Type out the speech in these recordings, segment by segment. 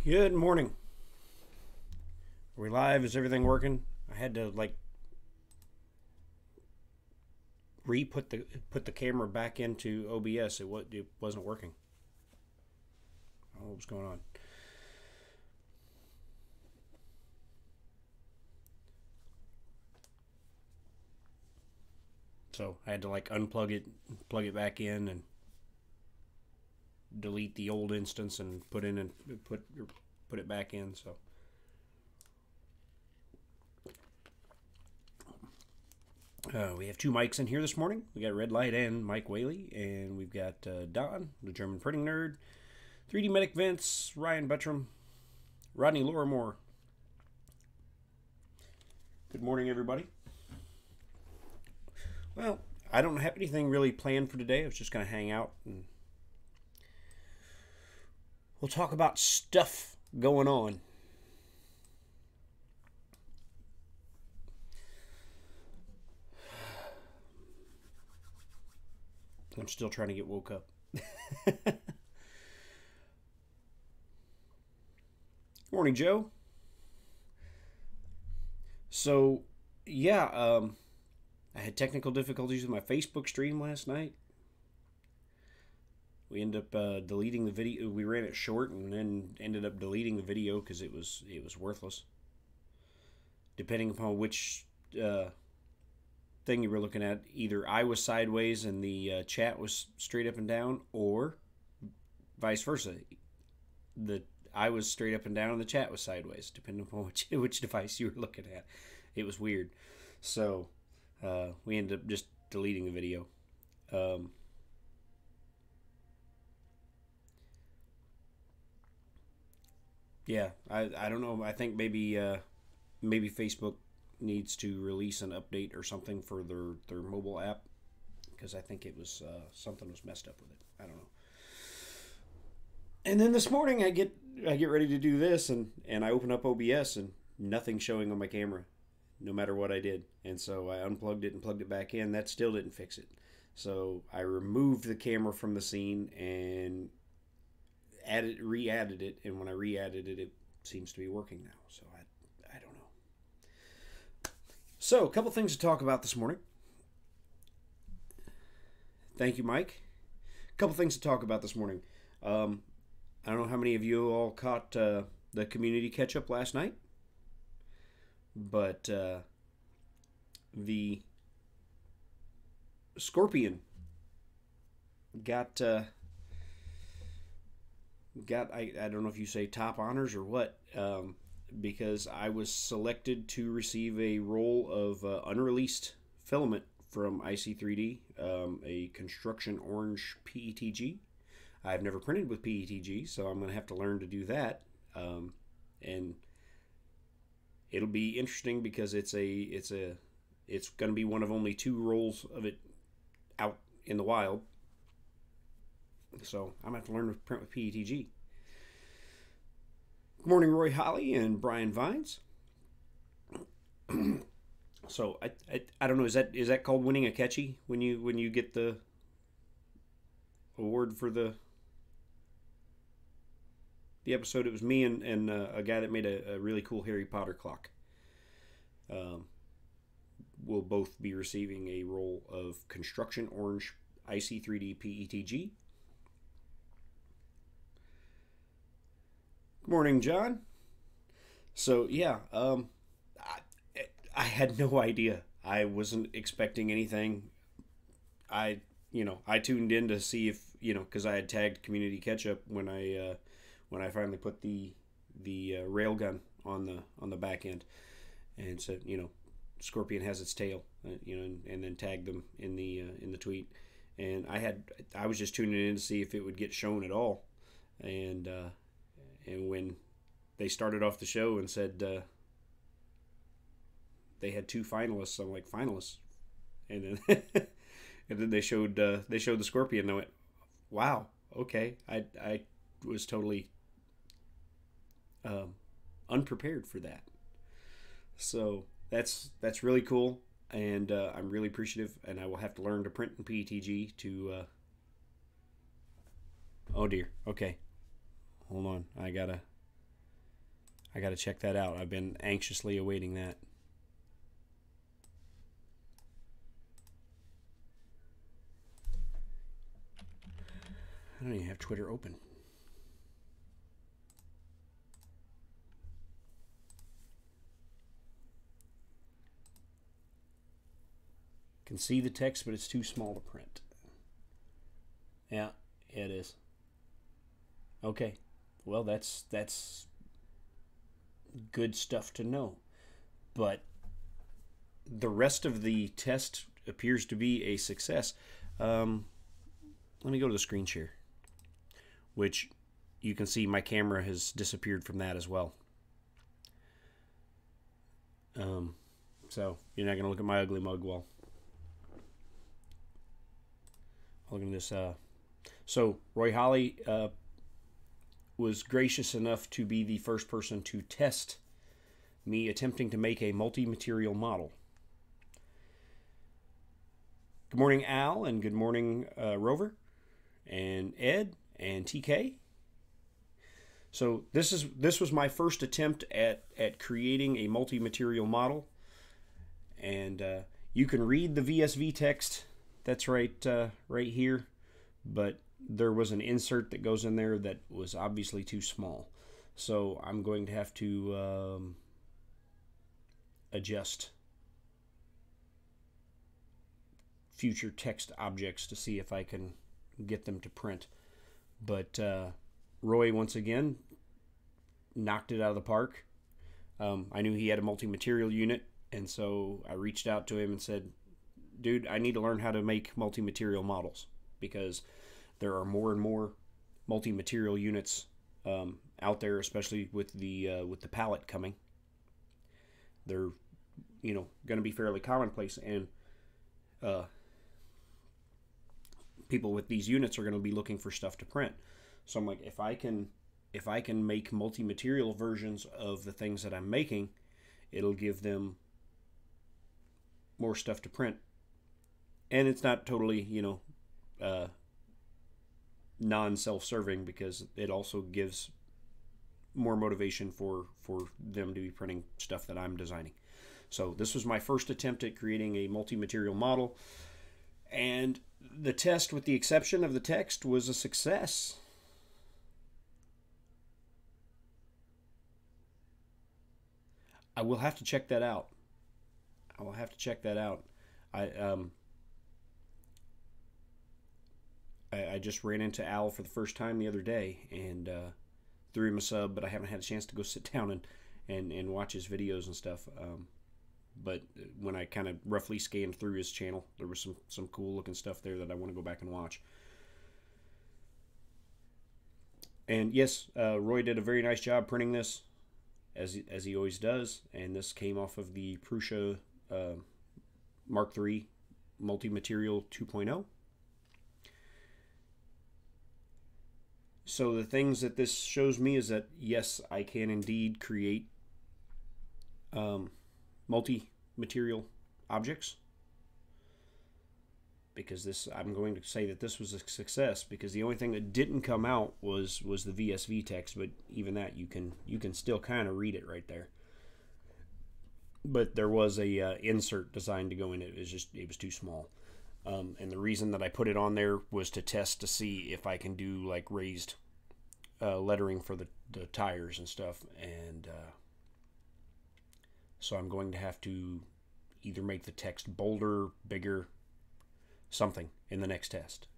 Good morning. Are we live? Is everything working? I had to put the camera back into OBS. It wasn't working. I don't know what was going on. So I had to unplug it, plug it back in, and delete the old instance and put it back in. So we have two mics in here this morning. We got Red Light and Mike Whaley, and we've got Don, the German printing nerd, 3D Medic Vince, Ryan Buttram, Rodney Lorimore. Good morning, everybody. Well, I don't have anything really planned for today. I was just going to hang out and we'll talk about stuff going on. I'm still trying to get woke up. Morning, Joe. So, yeah, I had technical difficulties with my Facebook stream last night. We ended up deleting the video. We ran it short and then ended up deleting the video because it was worthless. Depending upon which thing you were looking at, either I was sideways and the chat was straight up and down, or vice versa. I was straight up and down and the chat was sideways, depending upon which device you were looking at. It was weird. So we ended up just deleting the video. Yeah, I don't know. I think maybe Facebook needs to release an update or something for their mobile app, because I think it was something was messed up with it. I don't know. And then this morning I get ready to do this and I open up OBS and nothing's showing on my camera, no matter what I did. And so I unplugged it and plugged it back in. That still didn't fix it. So I removed the camera from the scene and re-added it. And when I re-added it, it seems to be working now. So I don't know. So a couple things to talk about this morning. Thank you, Mike. A couple things to talk about this morning. I don't know how many of you all caught the community catch-up last night, but the Scorpion got I don't know if you say top honors or what, because I was selected to receive a roll of unreleased filament from IC3D, a construction orange PETG. I've never printed with PETG, so I'm going to have to learn to do that, and it'll be interesting because it's going to be one of only 2 rolls of it out in the wild. So I'm going to have to learn to print with PETG. Good morning, Roy Holly and Brian Vines. So I don't know, is that called winning a catchy when you get the award for the episode? It was me and a guy that made a really cool Harry Potter clock. We'll both be receiving a roll of construction orange IC3D PETG. Good morning, John. So yeah, I had no idea. I wasn't expecting anything. I tuned in to see if, because I had tagged community catch-up when I finally put the railgun on the back end, and said, Scorpion has its tail, and then tagged them in the tweet. And I was just tuning in to see if it would get shown at all, and when they started off the show and said they had 2 finalists, I'm like, finalists, and then and then they showed the Scorpion, and I went, wow, okay. I was totally unprepared for that. So that's really cool, and I'm really appreciative, and I will have to learn to print in PETG to oh dear, okay, hold on, I gotta I got to check that out. I've been anxiously awaiting that. I don't even have Twitter open. Can see the text, but it's too small to print. Yeah, it is. Okay. Well, that's good stuff to know. But the rest of the test appears to be a success. Let me go to the screen share, which you can see my camera has disappeared from that as well. So you're not going to look at my ugly mug wall. Look at this. So Roy Holly was gracious enough to be the first person to test me attempting to make a multi-material model. Good morning, Al, and good morning, Rover, and Ed, and TK. So this was my first attempt at creating a multi-material model, and you can read the VSV text. That's right here, but there was an insert that goes in there that was obviously too small. So I'm going to have to adjust future text objects to see if I can get them to print. But Roy, once again, knocked it out of the park. I knew he had a multi-material unit, and so I reached out to him and said, dude, I need to learn how to make multi-material models, because there are more and more multi-material units out there, especially with the palette coming. They're, going to be fairly commonplace, and people with these units are going to be looking for stuff to print. So I'm like, if I can make multi-material versions of the things that I'm making, it'll give them more stuff to print. And it's not totally, non-self-serving, because it also gives more motivation for them to be printing stuff that I'm designing. So this was my first attempt at creating a multi-material model, and the test, with the exception of the text, was a success. I will have to check that out. I just ran into Al for the first time the other day, and threw him a sub, but I haven't had a chance to go sit down and watch his videos and stuff. But when I kind of roughly scanned through his channel, there was some cool looking stuff there that I want to go back and watch. And yes, Roy did a very nice job printing this, as he always does. And this came off of the Prusa Mark III Multi-Material 2.0. So the things that this shows me is that, yes, I can indeed create multi-material objects, because I'm going to say that this was a success, because the only thing that didn't come out was the VSV text, but even that you can still kind of read it right there. But there was a insert designed to go in it. It was too small. And the reason that I put it on there was to test to see if I can do like raised lettering for the tires and stuff. And so I'm going to have to either make the text bolder, bigger, something in the next test.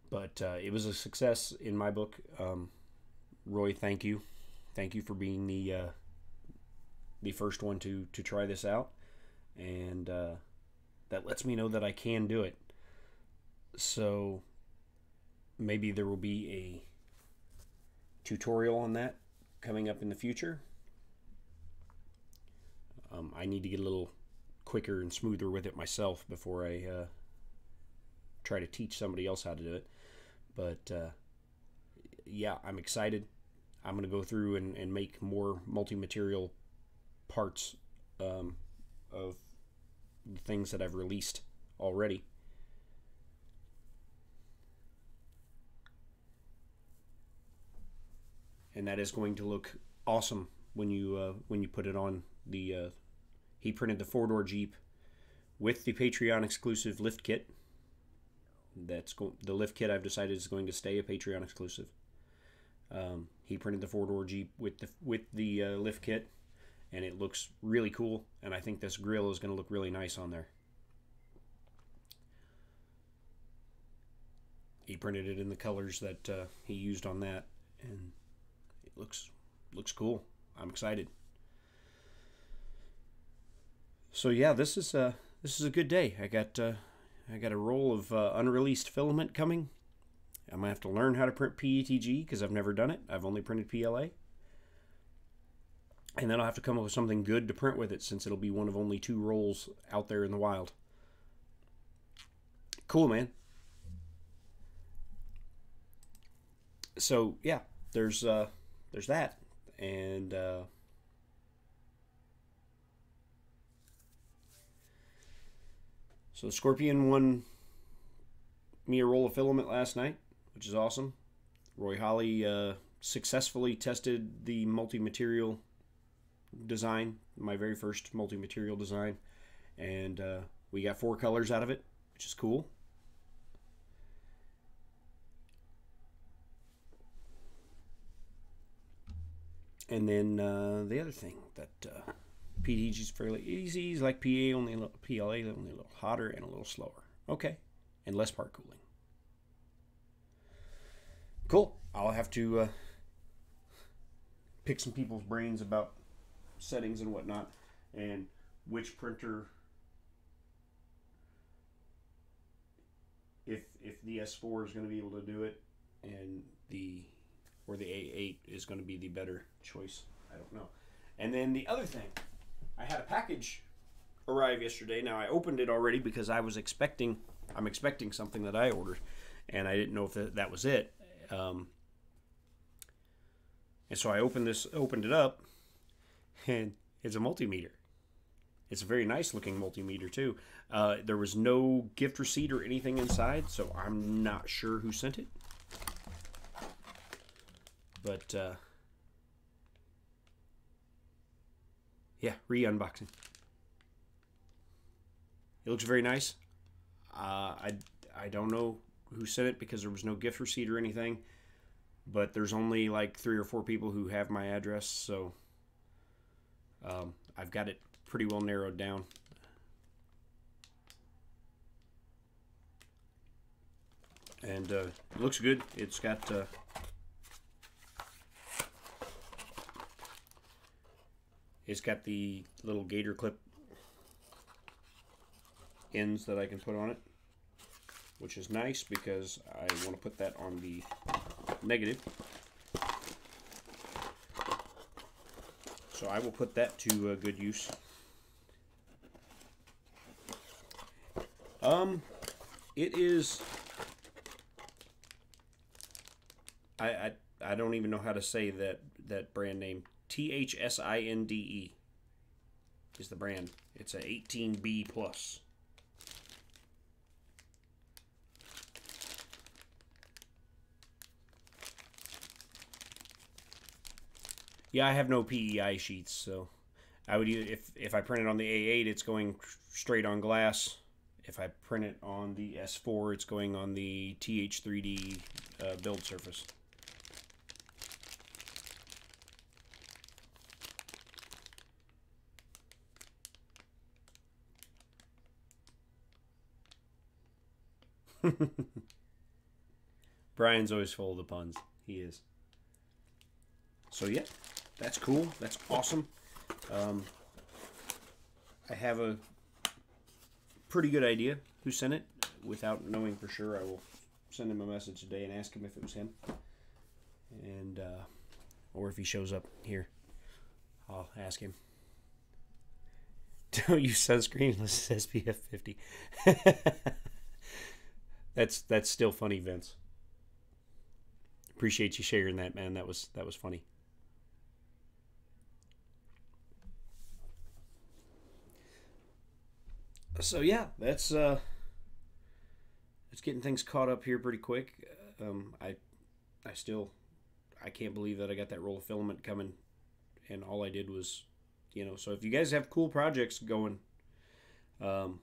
But it was a success in my book. Roy, thank you. Thank you for being the first one to try this out. And that lets me know that I can do it. So maybe there will be a tutorial on that coming up in the future. I need to get a little quicker and smoother with it myself before I try to teach somebody else how to do it. But yeah, I'm excited. I'm going to go through and make more multi-material parts of the things that I've released already. and that is going to look awesome when you put it on the. He printed the 4-door Jeep with the Patreon exclusive lift kit. The lift kit I've decided is going to stay a Patreon exclusive. He printed the 4-door Jeep with the lift kit, and it looks really cool. And I think this grill is going to look really nice on there. He printed it in the colors that he used on that, and it looks cool. I'm excited. So yeah, this is a good day. I got a roll of unreleased filament coming. I'm gonna have to learn how to print PETG because I've never done it. I've only printed PLA, and then I'll have to come up with something good to print with it, since it'll be one of only 2 rolls out there in the wild. Cool, man. So yeah, there's that, and so Scorpion won me a roll of filament last night, which is awesome. Roy Holly successfully tested the multi-material design, my very first multi-material design, and we got 4 colors out of it, which is cool. And then the other thing that PETG is fairly easy is like PLA, only a little hotter and a little slower. Okay, and less part cooling. Cool. I'll have to pick some people's brains about settings and whatnot, and which printer, if the S4 is going to be able to do it, and the A8 is going to be the better choice. I don't know. And then the other thing, I had a package arrive yesterday. Now I opened it already because I'm expecting something that I ordered, and I didn't know if that was it. And so I opened it up, and it's a multimeter. It's a very nice looking multimeter too. There was no gift receipt or anything inside, so I'm not sure who sent it. But yeah, re-unboxing. It looks very nice. I don't know who sent it because there was no gift receipt or anything, but there's only like 3 or 4 people who have my address, so I've got it pretty well narrowed down. And it looks good. It's got the little gator clip ends that I can put on it, which is nice because I want to put that on the negative. So I will put that to good use. It is, I don't even know how to say that brand name. THSINDE is the brand. It's a 18B plus. Yeah, I have no PEI sheets, so I would either, if I print it on the A8, it's going straight on glass. If I print it on the S4, it's going on the TH3D build surface. Brian's always full of the puns. He is. So yeah, that's cool. That's awesome. I have a pretty good idea who sent it. Without knowing for sure, I will send him a message today and ask him if it was him. And or if he shows up here, I'll ask him. Don't use sunscreen unless it's SPF 50. That's still funny, Vince. Appreciate you sharing that, man. That was funny. So yeah, that's getting things caught up here pretty quick. I I can't believe that I got that roll of filament coming, and all I did was, So if you guys have cool projects going, um,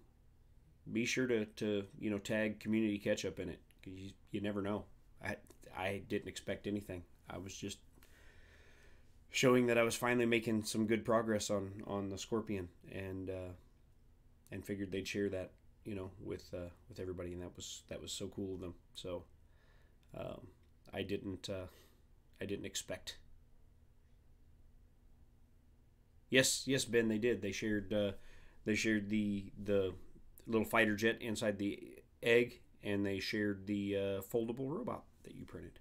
be sure to tag Community Ketchup in it. 'Cause you never know. I didn't expect anything. I was just showing that I was finally making some good progress on the Scorpion, and figured they'd share that, with everybody, and that was so cool of them. So um, I didn't expect. Yes, Ben, they did. They shared the little fighter jet inside the egg, and they shared the foldable robot that you printed.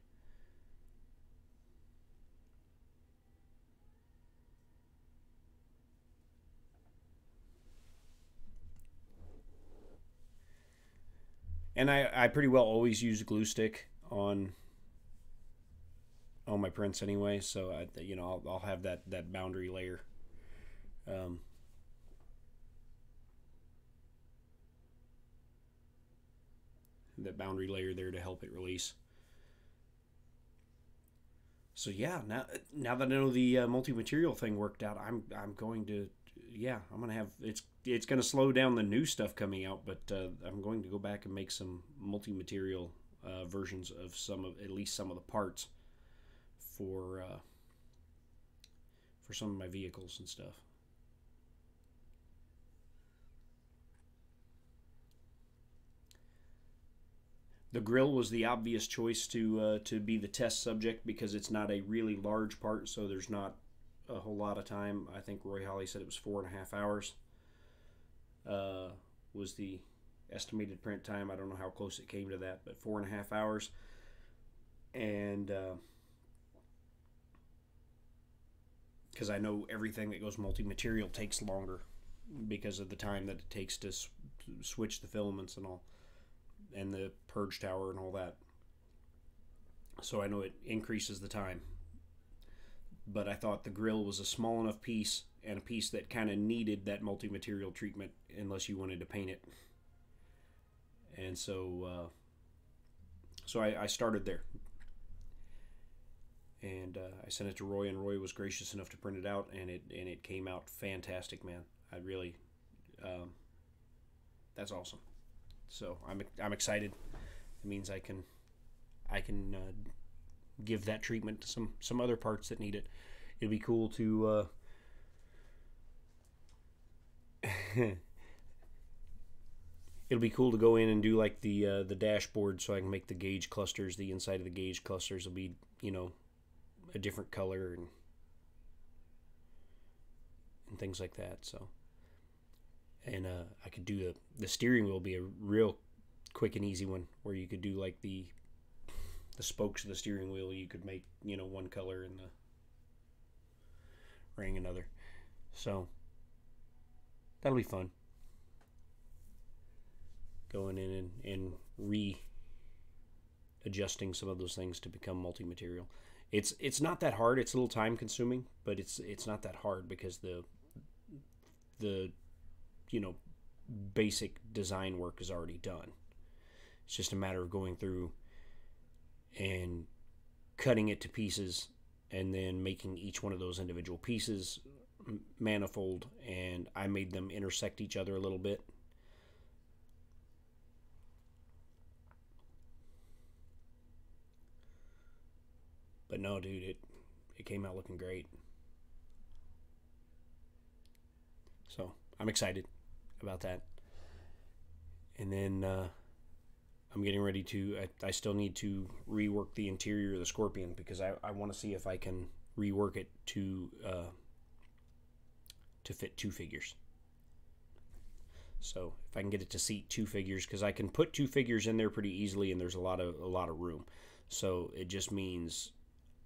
And I pretty well always use glue stick on my prints anyway, so I'll have that boundary layer. Um, that boundary layer there to help it release. So yeah, now that I know the multi-material thing worked out, I'm going to, I'm gonna have it's gonna slow down the new stuff coming out, but I'm going to go back and make some multi-material versions of at least some of the parts for some of my vehicles and stuff. The grill was the obvious choice to be the test subject because it's not a really large part, so there's not a whole lot of time. I think Roy Holly said it was 4.5 hours. Was the estimated print time. I don't know how close it came to that, but 4.5 hours. And because I know everything that goes multi-material takes longer because of the time that it takes to switch the filaments and all, and the purge tower and all that. So I know it increases the time. But I thought the grill was a small enough piece, and a piece that kind of needed that multi-material treatment unless you wanted to paint it. And so I started there. And I sent it to Roy, and Roy was gracious enough to print it out, and it came out fantastic, man. I really, that's awesome. So I'm excited. It means I can give that treatment to some other parts that need it. It'd be cool to it'll be cool to go in and do like the dashboard, so I can make the gauge clusters. The inside of the gauge clusters will be a different color and things like that. So, and I could do the steering wheel be a real quick and easy one, where you could do like the spokes of the steering wheel. You could make one color and the ring another. So that'll be fun. Going in and readjusting some of those things to become multi-material. It's not that hard. It's a little time consuming, but it's not that hard because the basic design work is already done. It's just a matter of going through and cutting it to pieces, and then making each one of those individual pieces manifold, and I made them intersect each other a little bit. But no, dude, it came out looking great. So I'm excited about that. And then I'm getting ready to, I still need to rework the interior of the Scorpion, because I want to see if I can rework it to fit 2 figures. So if I can get it to seat 2 figures, because I can put 2 figures in there pretty easily, and there's a lot of room. So it just means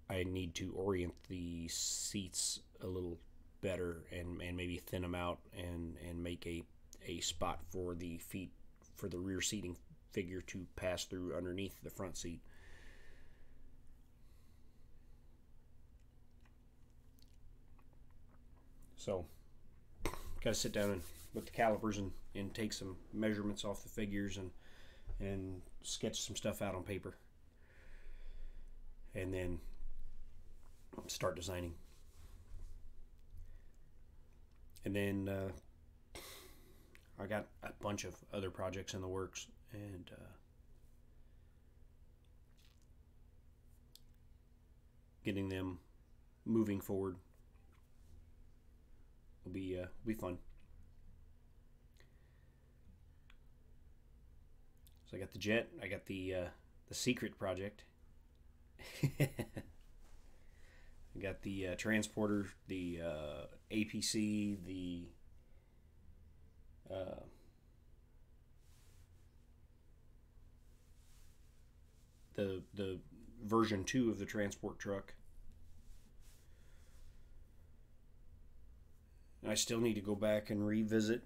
I need to orient the seats a little better, and maybe thin them out, and make a spot for the feet, for the rear seating figure to pass through underneath the front seat. So got to sit down and with the calipers and take some measurements off the figures, and sketch some stuff out on paper, and then start designing. And then I got a bunch of other projects in the works, and getting them moving forward will be fun. So I got the jet, I got the secret project. I got the transporter, the APC, the version 2 of the transport truck. I still need to go back and revisit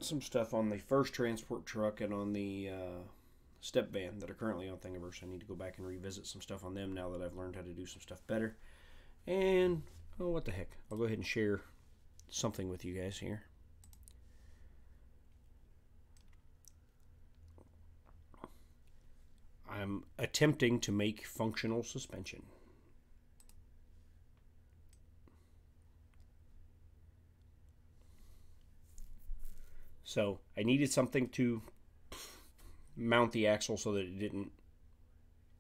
some stuff on the first transport truck and on the step van that are currently on Thingiverse. I need to go back and revisit some stuff on them now that I've learned how to do some stuff better. And, oh, what the heck. I'll go ahead and share something with you guys here. I'm attempting to make functional suspension. So I needed something to mount the axle so that it didn't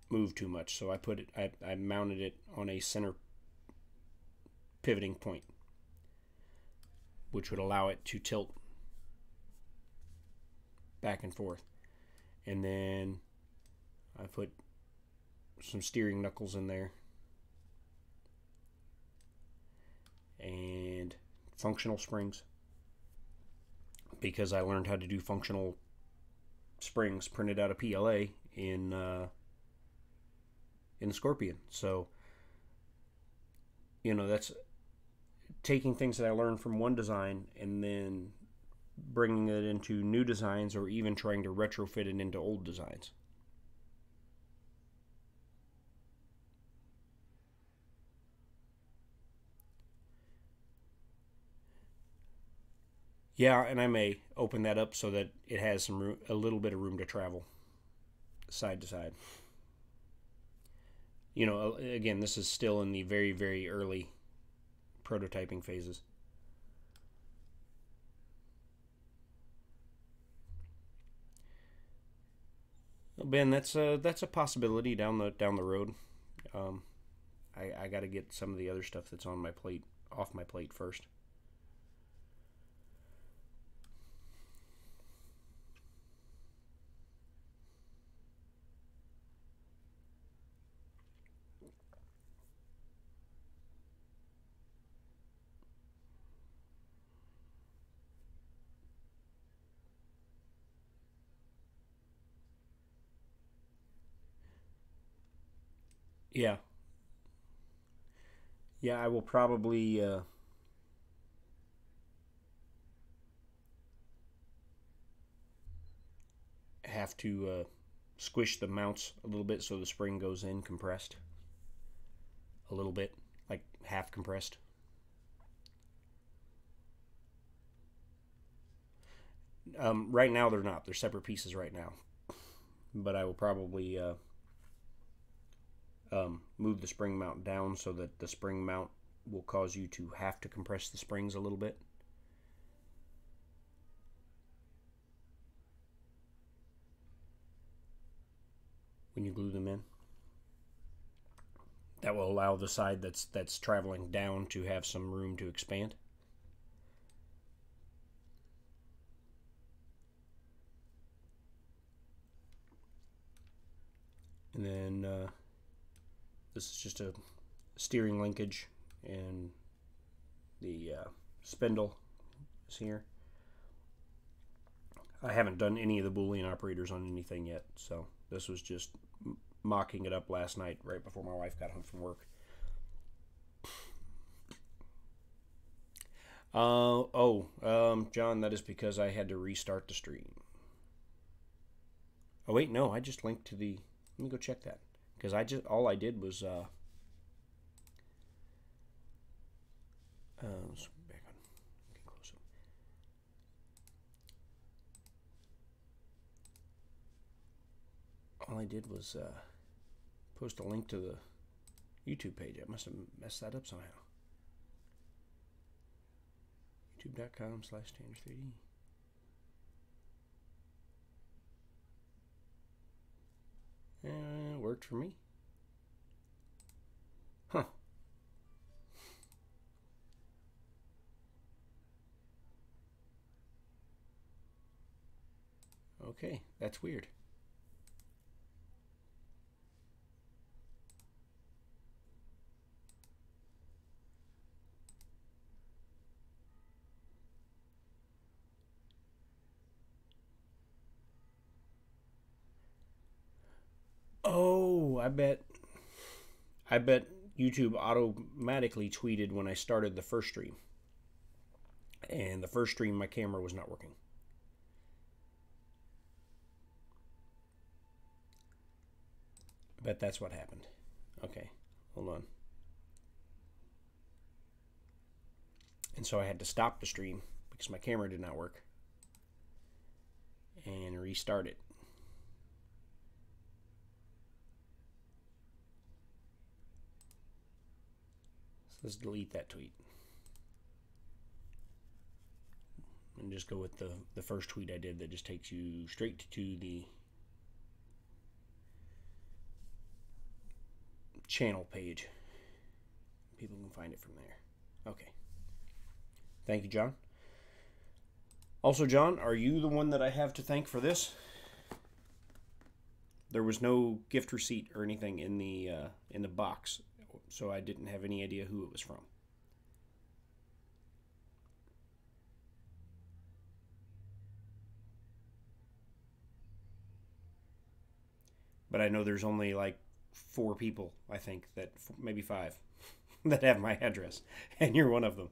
move too much. So I mounted it on a center pivoting point, which would allow it to tilt back and forth. And then I put some steering knuckles in there and functional springs, because I learned how to do functional springs printed out of PLA in the Scorpion. So, you know, that's taking things that I learned from one design and then bringing it into new designs, or even trying to retrofit it into old designs. Yeah, and I may open that up so that it has some room, a little bit of room to travel side to side. You know, again, this is still in the very, very early prototyping phases. Well, Ben, that's a possibility down the road. I got to get some of the other stuff that's on my plate off my plate first. Yeah, yeah, I will probably have to squish the mounts a little bit so the spring goes in compressed a little bit, like half compressed. Right now they're not; they're separate pieces right now. But I will probably move the spring mount down so that the spring mount will cause you to have to compress the springs a little bit. When you glue them in, that will allow the side that's traveling down to have some room to expand. And then this is just a steering linkage, and the spindle is here. I haven't done any of the Boolean operators on anything yet, so this was just mocking it up last night right before my wife got home from work. John, that is because I had to restart the stream. Oh wait, no, I just linked to the. Let me go check that, because all I did was back on. Get close up. All I did was post a link to the YouTube page. I must have messed that up somehow. YouTube.com/Tanner3D. Worked for me. Huh. Okay, that's weird. Oh, I bet YouTube automatically tweeted when I started the first stream. And the first stream, my camera was not working. I bet that's what happened. Okay, hold on. And so I had to stop the stream because my camera did not work and restart it. So let's delete that tweet. And just go with the first tweet I did that just takes you straight to the channel page. People can find it from there. Okay. Thank you, John. Also, John, are you the one that I have to thank for this? There was no gift receipt or anything in the box, so I didn't have any idea who it was from. But I know there's only like 4 people, I think, that maybe 5, that have my address, and you're one of them.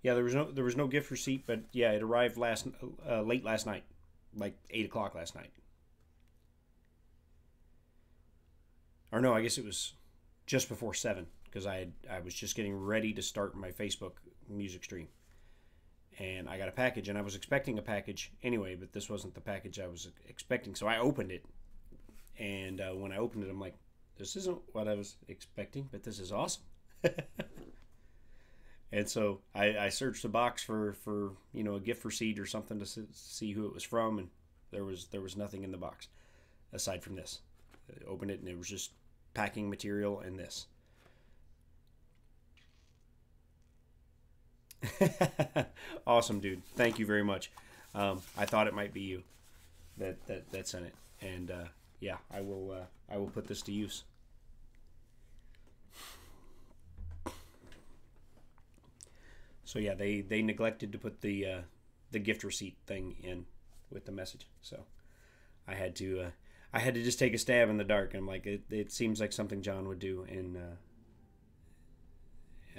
Yeah, there was no gift receipt, but yeah, it arrived late last night, like 8 o'clock last night. Or no, I guess it was just before 7 because I was just getting ready to start my Facebook music stream, and I got a package, and I was expecting a package anyway, but this wasn't the package I was expecting, so I opened it, and when I opened it, I'm like, this isn't what I was expecting, but this is awesome. And so I searched the box for a gift receipt or something to see who it was from, and there was nothing in the box aside from this. I opened it and it was just packing material and this. Awesome, dude. Thank you very much. I thought it might be you that sent it, and yeah, I will put this to use. So yeah, they neglected to put the gift receipt thing in with the message. So I had to just take a stab in the dark. And I'm like, it seems like something John would do, and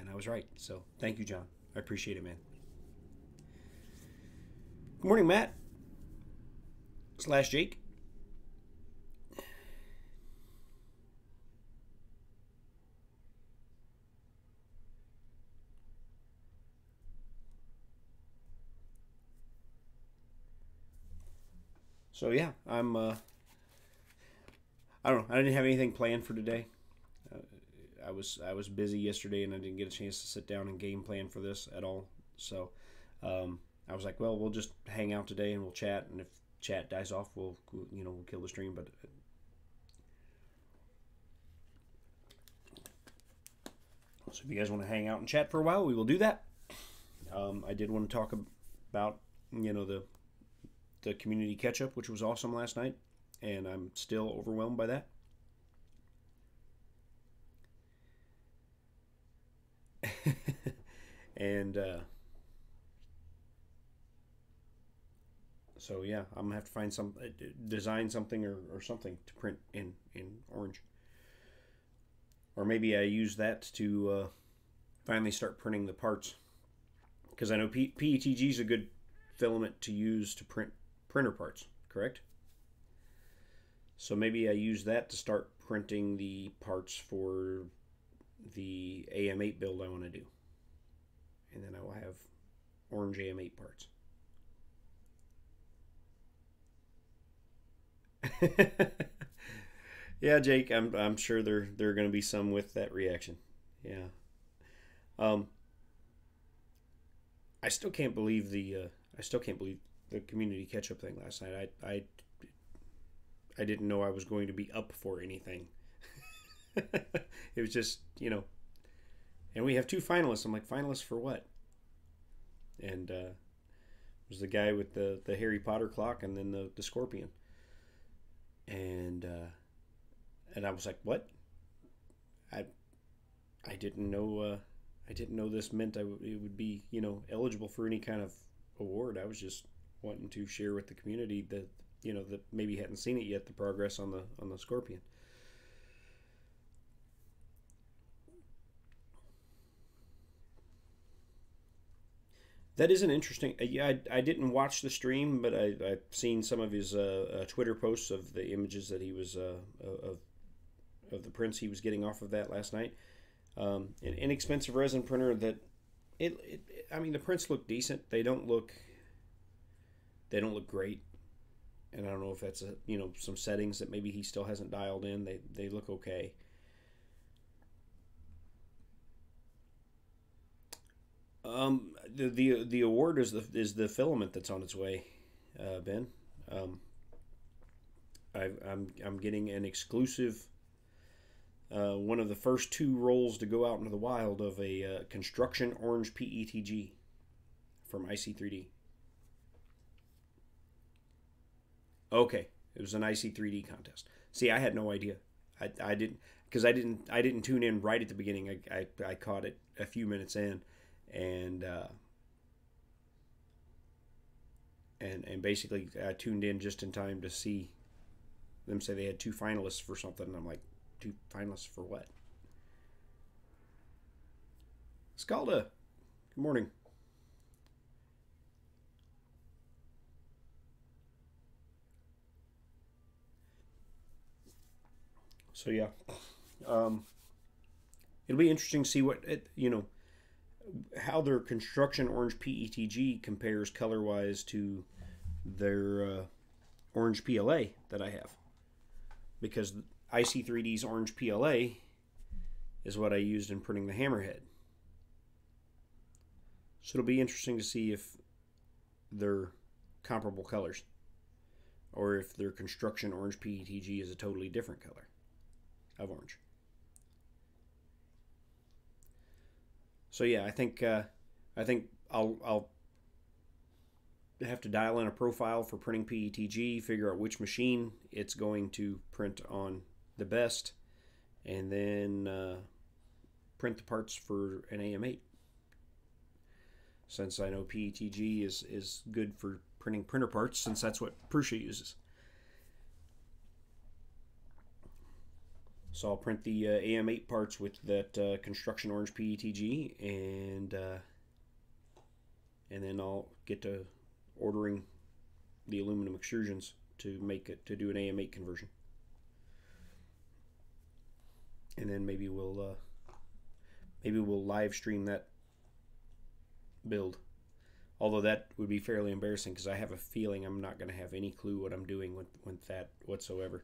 I was right. So thank you, John. I appreciate it, man. Good morning, Matt / Jake. So yeah, I don't know. I didn't have anything planned for today. I was busy yesterday, and I didn't get a chance to sit down and game plan for this at all. So I was like, well, we'll just hang out today and we'll chat, and if chat dies off, we'll kill the stream. But so if you guys want to hang out and chat for a while, we will do that. I did want to talk about the community catch-up, which was awesome last night, and I'm still overwhelmed by that. And so yeah, I'm gonna have to find design something or something to print in orange, or maybe I use that to finally start printing the parts, because I know PETG is a good filament to use to print printer parts, correct? So maybe I use that to start printing the parts for the AM8 build I want to do. And then I will have orange AM8 parts. Yeah, Jake, I'm sure there are going to be some with that reaction. Yeah. Um, I still can't believe the community catch up thing last night. I didn't know I was going to be up for anything. It was just, and we have two finalists. I'm like, finalists for what? And it was the guy with the Harry Potter clock, and then the scorpion. And I was like, what? I didn't know. I didn't know this meant it would be, eligible for any kind of award. I was just wanting to share with the community that, that maybe hadn't seen it yet, the progress on the scorpion. That is an interesting. Yeah, I didn't watch the stream, but I've seen some of his Twitter posts of the images that he was of the prints he was getting off of that last night. An inexpensive resin printer that I mean, the prints look decent. They don't look great, and I don't know if that's some settings that maybe he still hasn't dialed in. They look okay. The award is the filament that's on its way, Ben. I'm getting an exclusive, one of the first two rolls to go out into the wild of a construction orange PETG from IC3D. Okay, it was an IC3D contest. See, I had no idea. I didn't, because I didn't tune in right at the beginning. I caught it a few minutes in, and basically I tuned in just in time to see them say they had two finalists for something, and I'm like, two finalists for what? Scalda, good morning. So yeah, it'll be interesting to see how their construction orange PETG compares color wise to their orange PLA that I have, because IC3D's orange PLA is what I used in printing the hammerhead. So it'll be interesting to see if they're comparable colors, or if their construction orange PETG is a totally different color of orange. So yeah, I think I'll have to dial in a profile for printing PETG, figure out which machine it's going to print on the best, and then print the parts for an AM8. Since I know PETG is good for printing printer parts, since that's what Prusa uses. So I'll print the AM8 parts with that construction orange PETG, and then I'll get to ordering the aluminum extrusions to do an AM8 conversion. And then maybe we'll live stream that build. Although that would be fairly embarrassing, because I have a feeling I'm not going to have any clue what I'm doing with that whatsoever.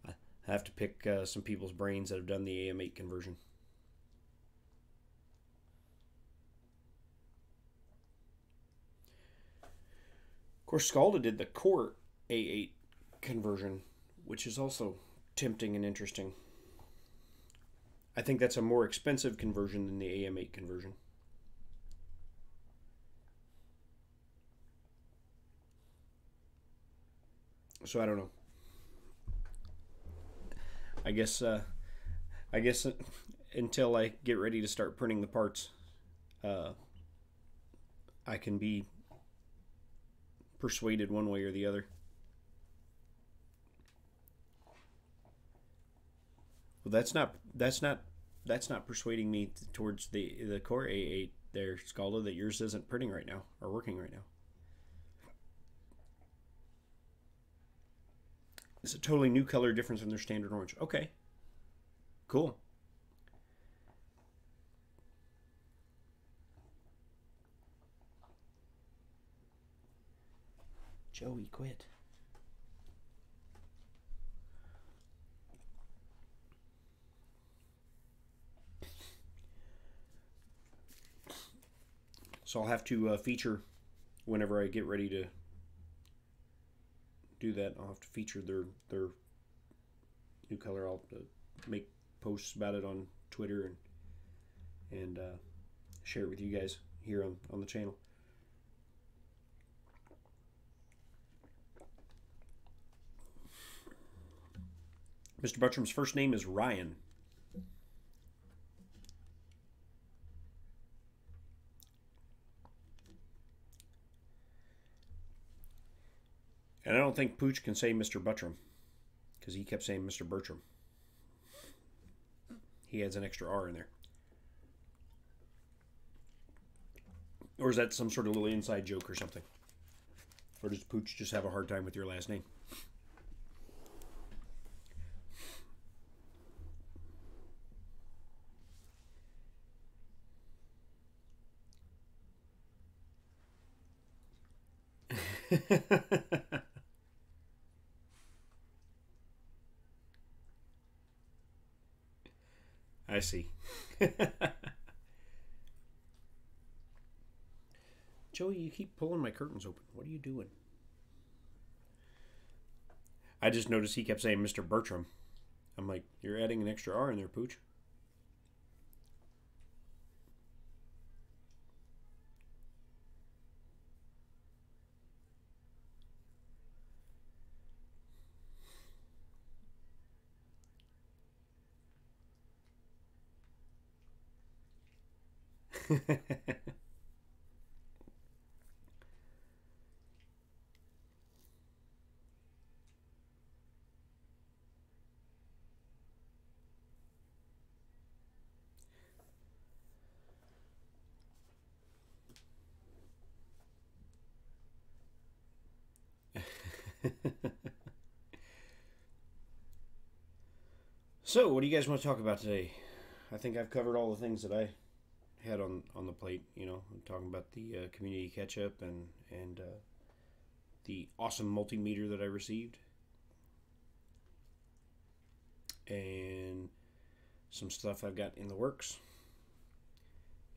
I have to pick some people's brains that have done the AM8 conversion. Of course, Scalda did the Core A8 conversion, which is also tempting and interesting. I think that's a more expensive conversion than the AM8 conversion. So I don't know. I guess until I get ready to start printing the parts, I can be persuaded one way or the other. Well, that's not that's not persuading me towards the Core A8 there, Scaldo, that yours isn't printing right now or working right now. It's a totally new color difference from their standard orange. Okay, cool. Joey, quit. So I'll have to feature whenever I get ready to do that. I'll have to feature their new color. I'll make posts about it on Twitter and share it with you guys here on the channel. Mr. Buttram's first name is Ryan. And I don't think Pooch can say Mr. Buttram because he kept saying Mr. Bertram. He adds an extra R in there. Or is that some sort of little inside joke or something? Or does Pooch just have a hard time with your last name? I see. Joey, you keep pulling my curtains open. What are you doing? I just noticed he kept saying Mr. Bertram. I'm like, you're adding an extra R in there, Pooch. So, what do you guys want to talk about today? I think I've covered all the things that I had on the plate. You know, I'm talking about the community catch-up and the awesome multimeter that I received, and some stuff I've got in the works,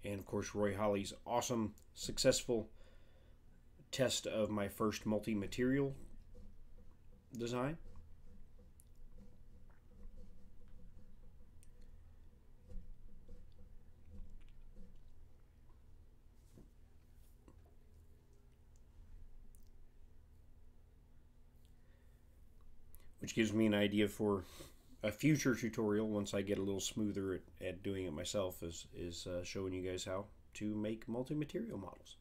and of course Roy Holly's awesome, successful test of my first multi-material design. Which gives me an idea for a future tutorial once I get a little smoother at doing it myself, is showing you guys how to make multi-material models.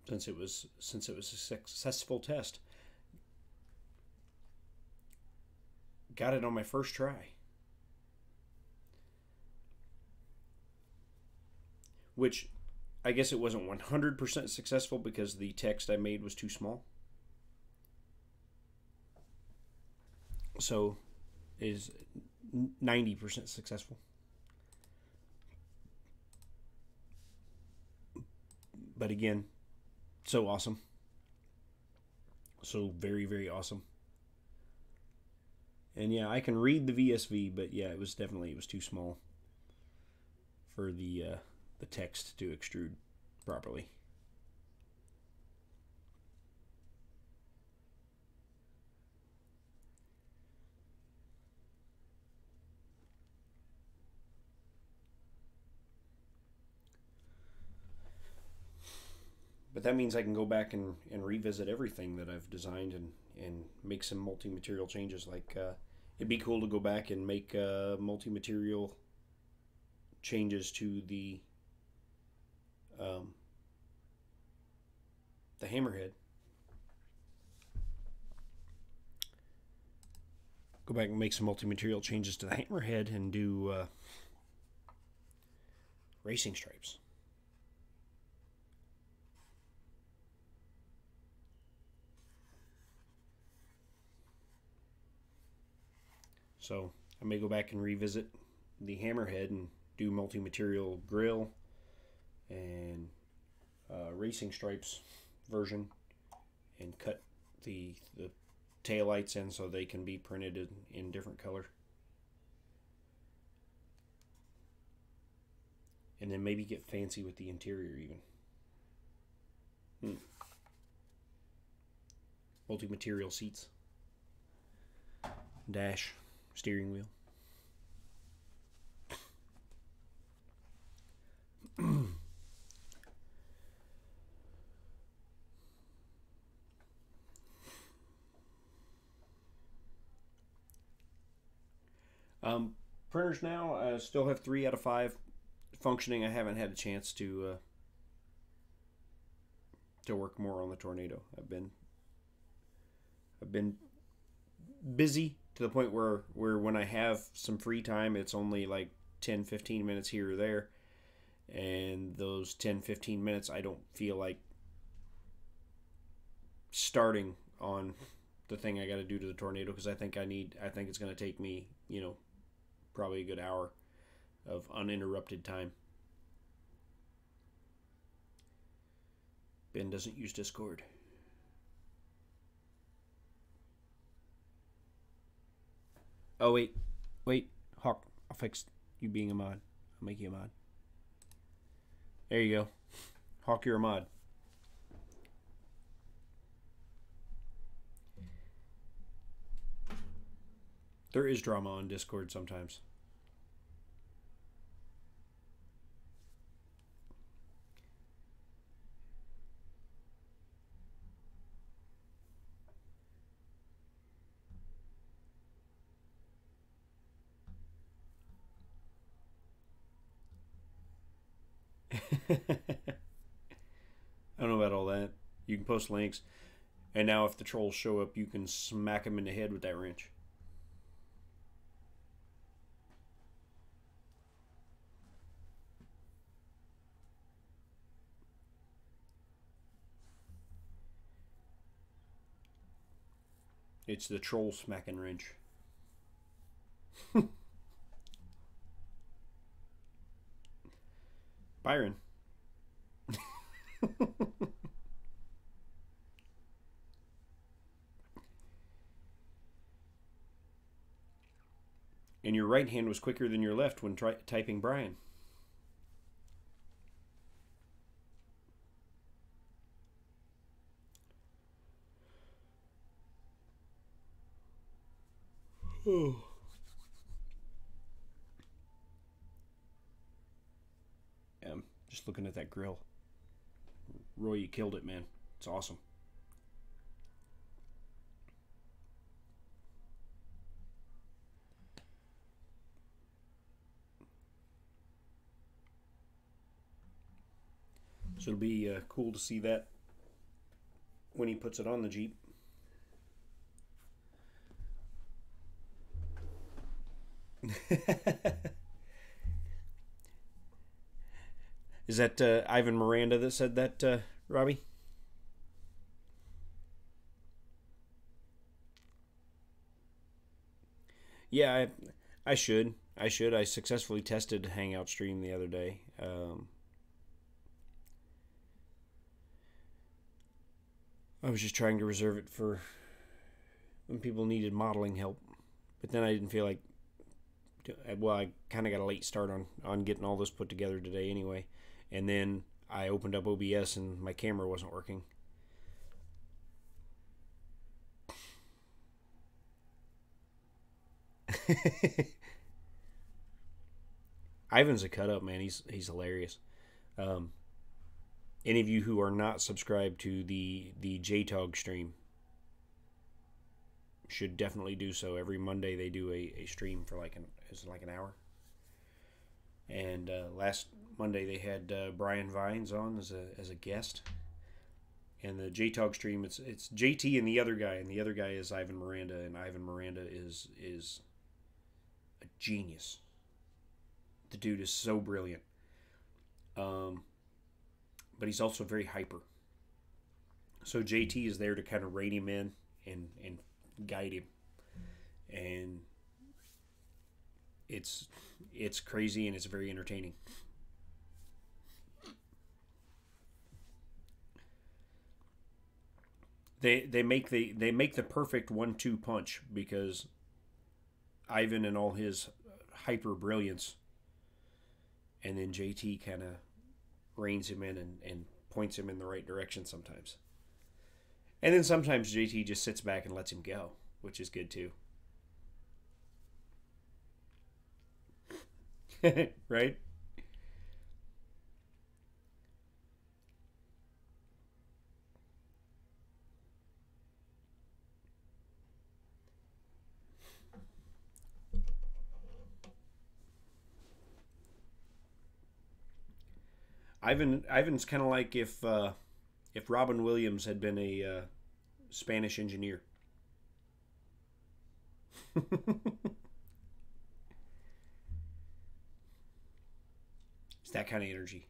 Since it was a successful test. Got it on my first try. Which I guess it wasn't 100% successful because the text I made was too small. So is 90% successful. But again, so awesome. So very, very awesome. And yeah, I can read the VSV, but yeah, it was too small for the text to extrude properly. But that means I can go back and revisit everything that I've designed and make some multi-material changes. Like it'd be cool to go back and make multi-material changes to the hammerhead. go back and make some multi-material changes to the hammerhead and do racing stripes. So I may go back and revisit the hammerhead and do multi-material grill and racing stripes version, and cut the taillights in so they can be printed in different color. And then maybe get fancy with the interior even. Multi-material seats, dash, steering wheel. Printers now, I still have 3 out of 5 functioning. I haven't had a chance to work more on the Tornado. I've been busy to the point where when I have some free time, it's only like 10-15 minutes here or there, and those 10-15 minutes I don't feel like starting on the thing I got to do to the Tornado, because I think it's going to take me, probably a good hour of uninterrupted time. Ben doesn't use Discord. Oh, wait, Hawk, I'll fix you being a mod. I'll make you a mod. There you go. Hawk, you're a mod. There is drama on Discord sometimes. I don't know about all that. You can post links, and now if the trolls show up, you can smack them in the head with that wrench. It's the troll smacking wrench. Byron. And your right hand was quicker than your left when typing Brian. Oh. Just looking at that grill. Roy, you killed it, man. It's awesome. So it'll be cool to see that when he puts it on the Jeep. Is that Ivan Miranda that said that, Robbie? Yeah, I should. I successfully tested Hangout Stream the other day. I was just trying to reserve it for when people needed modeling help. But then I didn't feel like... Well, I kind of got a late start on getting all this put together today anyway. And then I opened up OBS and my camera wasn't working. Ivan's a cut up, man. He's hilarious. Any of you who are not subscribed to the JTOG stream should definitely do so. Every Monday they do a stream for like an hour. And last Monday they had Brian Vines on as a guest, And the JTOG stream, it's JT and the other guy is Ivan Miranda, and Ivan Miranda is a genius. The dude is so brilliant. But he's also very hyper. So JT is there to kind of rein him in and guide him. And it's crazy and it's very entertaining. They make the perfect 1-2 punch, because Ivan and all his hyper brilliance, and then JT kind of reins him in and points him in the right direction sometimes. And then sometimes JT just sits back and lets him go, which is good too. Right? Ivan's kind of like if Robin Williams had been a Spanish engineer. It's that kind of energy.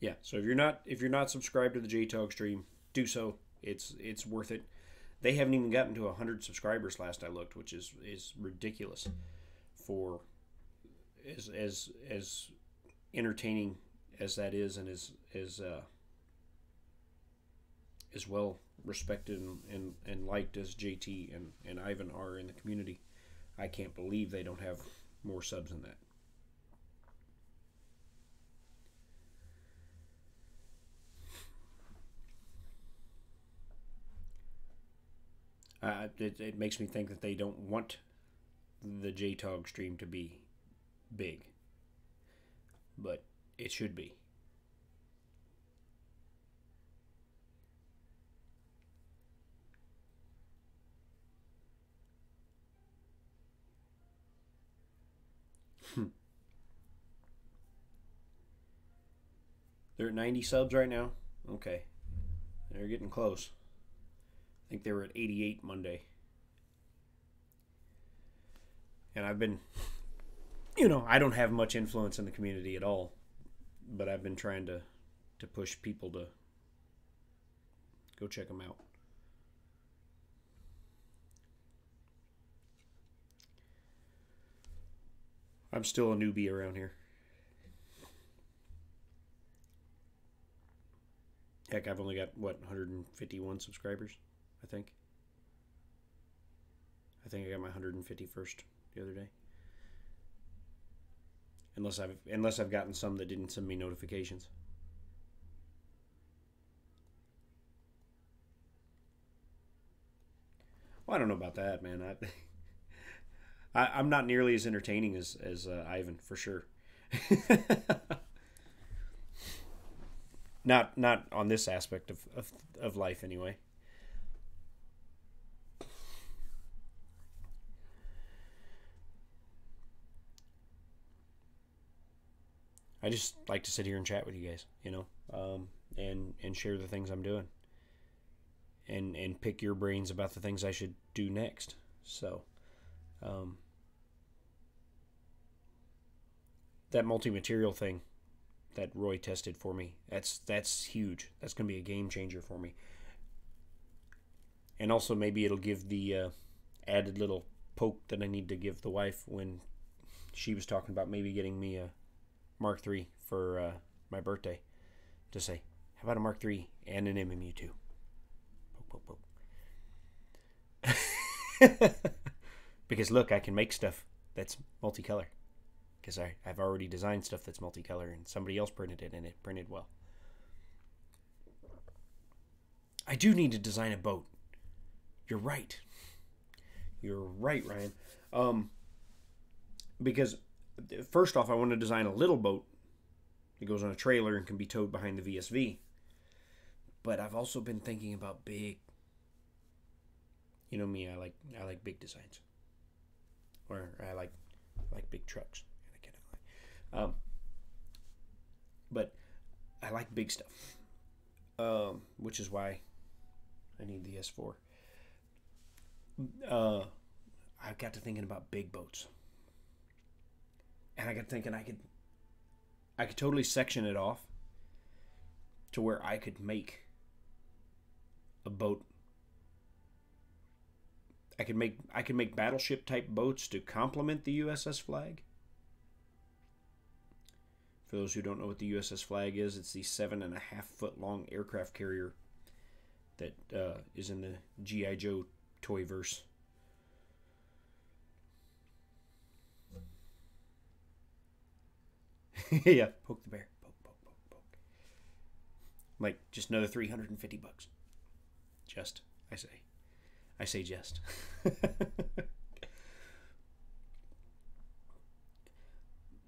Yeah, so if you're not subscribed to the JTOG stream, do so. It's worth it. They haven't even gotten to 100 subscribers last I looked, which is ridiculous for as entertaining as that is, and as well respected and liked as JT and Ivan are in the community. I can't believe they don't have more subs than that. It makes me think that they don't want the JTOG stream to be big, but it should be. They're at 90 subs right now? Okay. They're getting close. I think they were at 88 Monday. And I've been, I don't have much influence in the community at all, but I've been trying to push people to go check them out. I'm still a newbie around here. Heck, I've only got, 151 subscribers, I think. I think I got my 151st the other day. Unless I've gotten some that didn't send me notifications. Well, I don't know about that, man. I'm not nearly as entertaining as Ivan, for sure. Not on this aspect of life, anyway. I just like to sit here and chat with you guys, and share the things I'm doing, and pick your brains about the things I should do next. So, that multi-material thing that Roy tested for me, that's huge. That's going to be a game changer for me. And also maybe it'll give the added little poke that I need to give the wife when she was talking about maybe getting me a Mark III for my birthday, to say, how about a Mark III and an MMU2? Poke, poke, poke. Because look, I can make stuff that's multicolor. Because I've already designed stuff that's multicolor, and somebody else printed it, and it printed well. I do need to design a boat. You're right. You're right, Ryan. Because first off, I want to design a little boat that goes on a trailer and can be towed behind the VSV. But I've also been thinking about big, You know me, I like big designs, or I like big trucks. But I like big stuff, which is why I need the S4. Uh, I got to thinking about big boats, and I got thinking I could totally section it off to where I could make a boat. I could make battleship type boats to complement the USS Flag. For those who don't know what the USS Flag is, it's the 7.5 foot long aircraft carrier that is in the GI Joe toy verse. Yeah, poke the bear, poke, poke, poke, poke. Like just another $350. Just, I say just.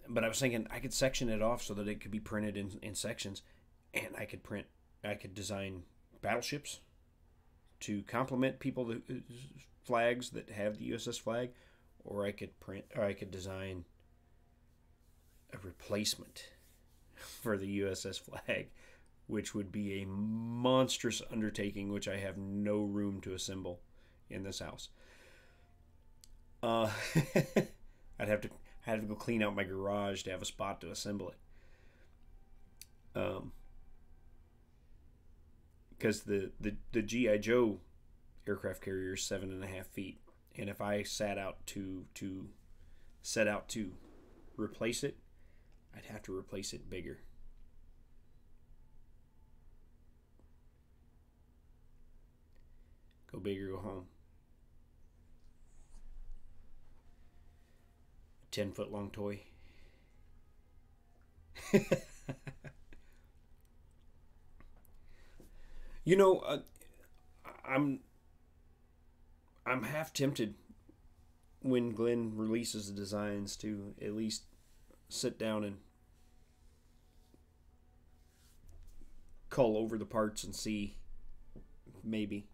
But I was thinking I could section it off so that it could be printed in sections, and I could design battleships to complement flags that have the USS Flag, or I could design a replacement for the USS Flag, which would be a monstrous undertaking, which I have no room to assemble in this house. Uh, I'd have to go clean out my garage to have a spot to assemble it. Because the GI Joe aircraft carrier is 7.5 feet, and if I set out to replace it, I'd have to replace it bigger. Go big or go home. 10 foot long toy. You know, I'm I'm half tempted when Glenn releases the designs to at least sit down and cull over the parts and see, maybe.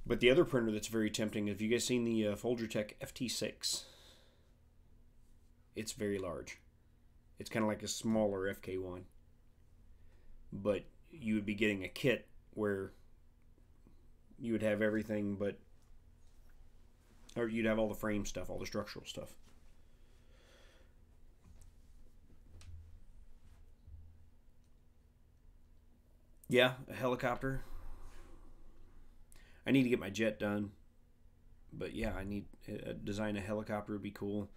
But the other printer that's very tempting, have you guys seen the Folgertech FT6? It's very large. It's kind of like a smaller FK1. But you would be getting a kit where you would have everything but, or you'd have all the frame stuff, all the structural stuff. Yeah, a helicopter. I need to get my jet done, but yeah, I need design a helicopter would be cool.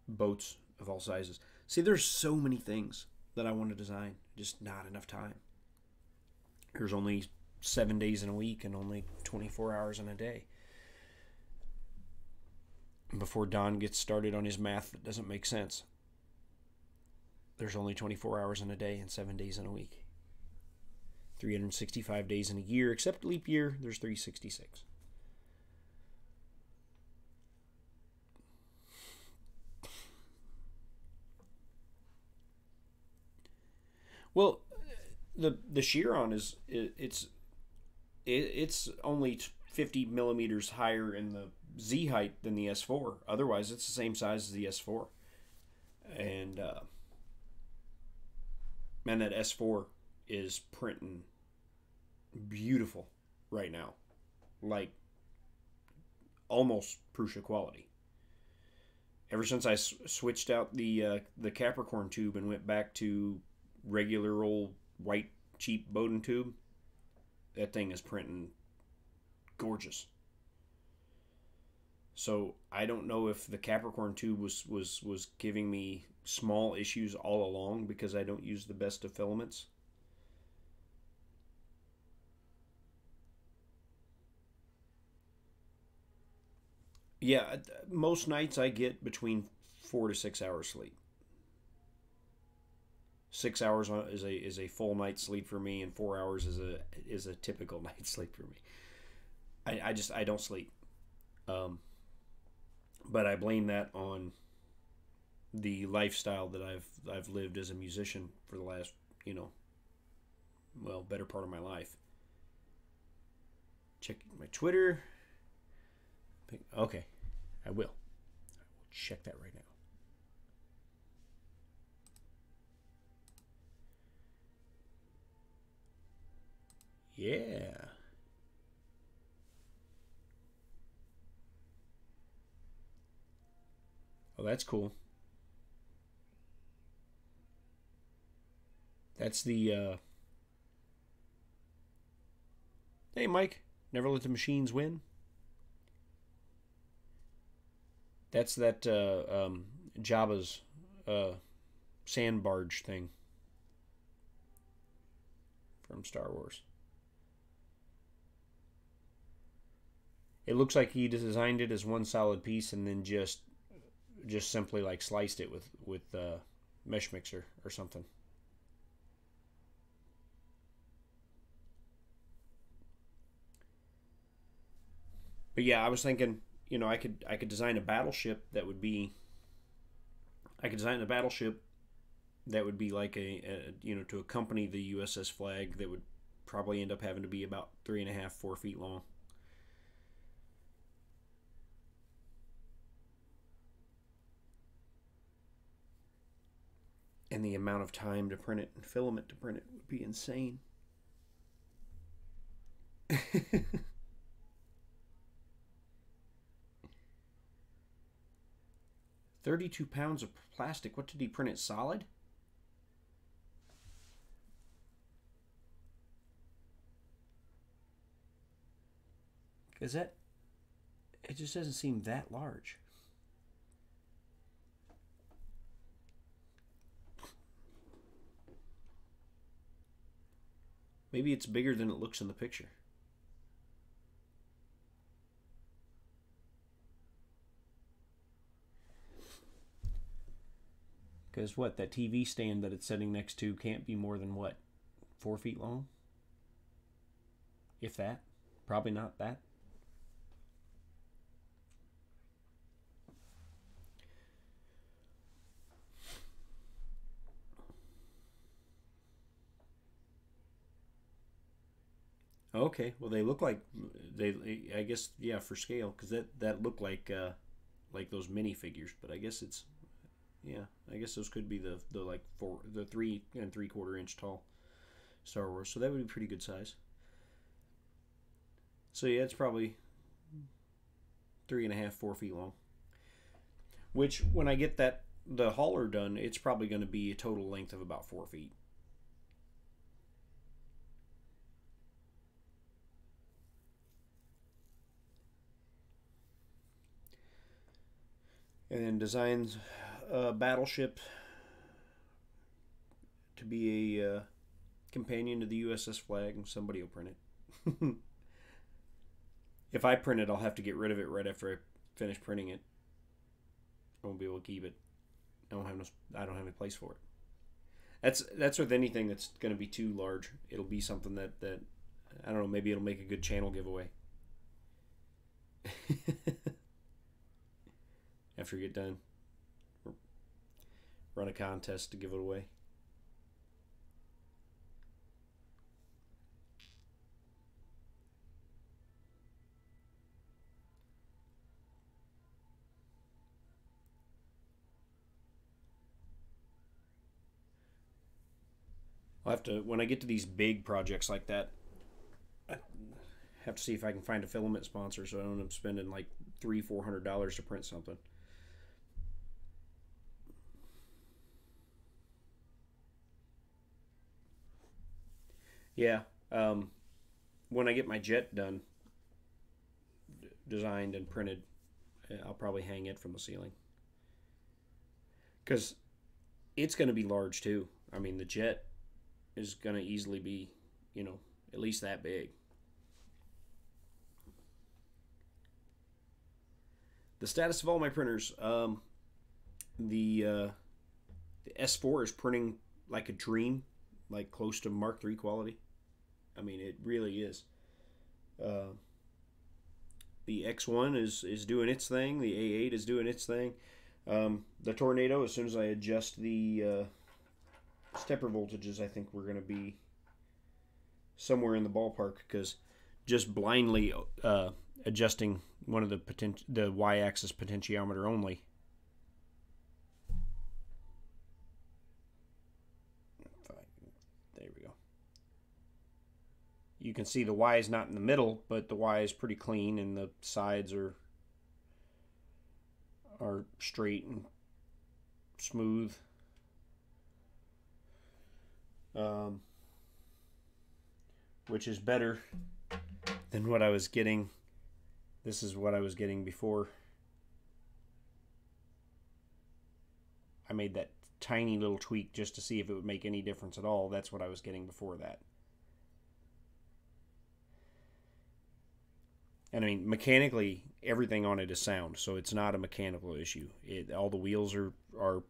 Boats of all sizes. See, there's so many things that I want to design, just not enough time. There's only 7 days in a week and only 24 hours in a day. Before Don gets started on his math that doesn't make sense, there's only 24 hours in a day and 7 days in a week. 365 days in a year, except leap year, there's 366. Well, the Chiron it's only 50 millimeters higher in the Z height than the S4. Otherwise, it's the same size as the S4. And man, that S4 is printing beautiful right now, like almost Prusa quality. Ever since I switched out the Capricorn tube and went back to regular old white cheap Bowden tube, that thing is printing gorgeous. So I don't know if the Capricorn tube was giving me small issues all along because I don't use the best of filaments. Yeah, most nights I get between 4 to 6 hours sleep. 6 hours is a full night's sleep for me, and 4 hours is a typical night's sleep for me. I don't sleep, but I blame that on the lifestyle that I've lived as a musician for the last well, better part of my life. Check my Twitter. Okay, I will. I will check that right now. Yeah. Oh, that's cool. That's the hey, Mike, never let the machines win. That's that Jabba's uh, sand barge thing from Star Wars. It looks like he designed it as one solid piece and then just simply like sliced it with mesh mixer or something. But yeah, I was thinking, I could design a battleship that would be. I could design a battleship that would be like to accompany the USS Flag that would probably end up having to be about 3.5, 4 feet long. And the amount of time to print it and filament to print it would be insane. 32 pounds of plastic. What did he print it solid? Because it just doesn't seem that large. Maybe it's bigger than it looks in the picture. Because what, that TV stand that it's sitting next to can't be more than what, 4 feet long? If that. Probably not that. Okay, well they look like I guess yeah for scale because that looked like those minifigures, but I guess it's yeah I guess those could be the like 3 and 3/4 inch tall Star Wars, so that would be pretty good size. So yeah, it's probably 3.5, 4 feet long. Which when I get the hauler done, it's probably going to be a total length of about 4 feet. And then designs a battleship to be a companion to the USS Flag, and somebody will print it. If I print it, I'll have to get rid of it right after I finish printing it. I won't be able to keep it. I don't have any place for it. That's with anything that's going to be too large. It'll be something that I don't know. Maybe it'll make a good channel giveaway. After you get done, run a contest to give it away. I'll have to when I get to these big projects like that. I have to see if I can find a filament sponsor so I don't end up spending like $300-400 to print something. Yeah. When I get my jet done, designed and printed, I'll probably hang it from the ceiling because it's going to be large too. I mean, the jet is going to easily be, at least that big. The status of all my printers, the the S4 is printing like a dream, like close to Mark III quality. I mean, it really is. Uh, the X1 is doing its thing. The A8 is doing its thing. The Tornado, as soon as I adjust the stepper voltages, I think we're going to be somewhere in the ballpark, because just blindly adjusting one of the y-axis potentiometer only. There we go. You can see the Y is not in the middle, but the Y is pretty clean, and the sides are straight and smooth. Which is better than what I was getting. This is what I was getting before I made that tiny little tweak just to see if it would make any difference at all. That's what I was getting before that. And I mean, mechanically, everything on it is sound, so it's not a mechanical issue. All the wheels are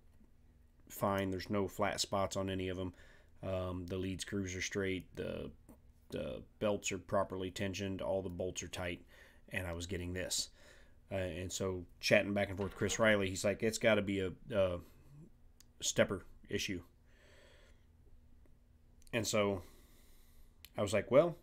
fine. There's no flat spots on any of them. The lead screws are straight. The belts are properly tensioned. All the bolts are tight. And I was getting this. And so chatting back and forth with Chris Riley, he's like, it's got to be a stepper issue. And so I was like, well,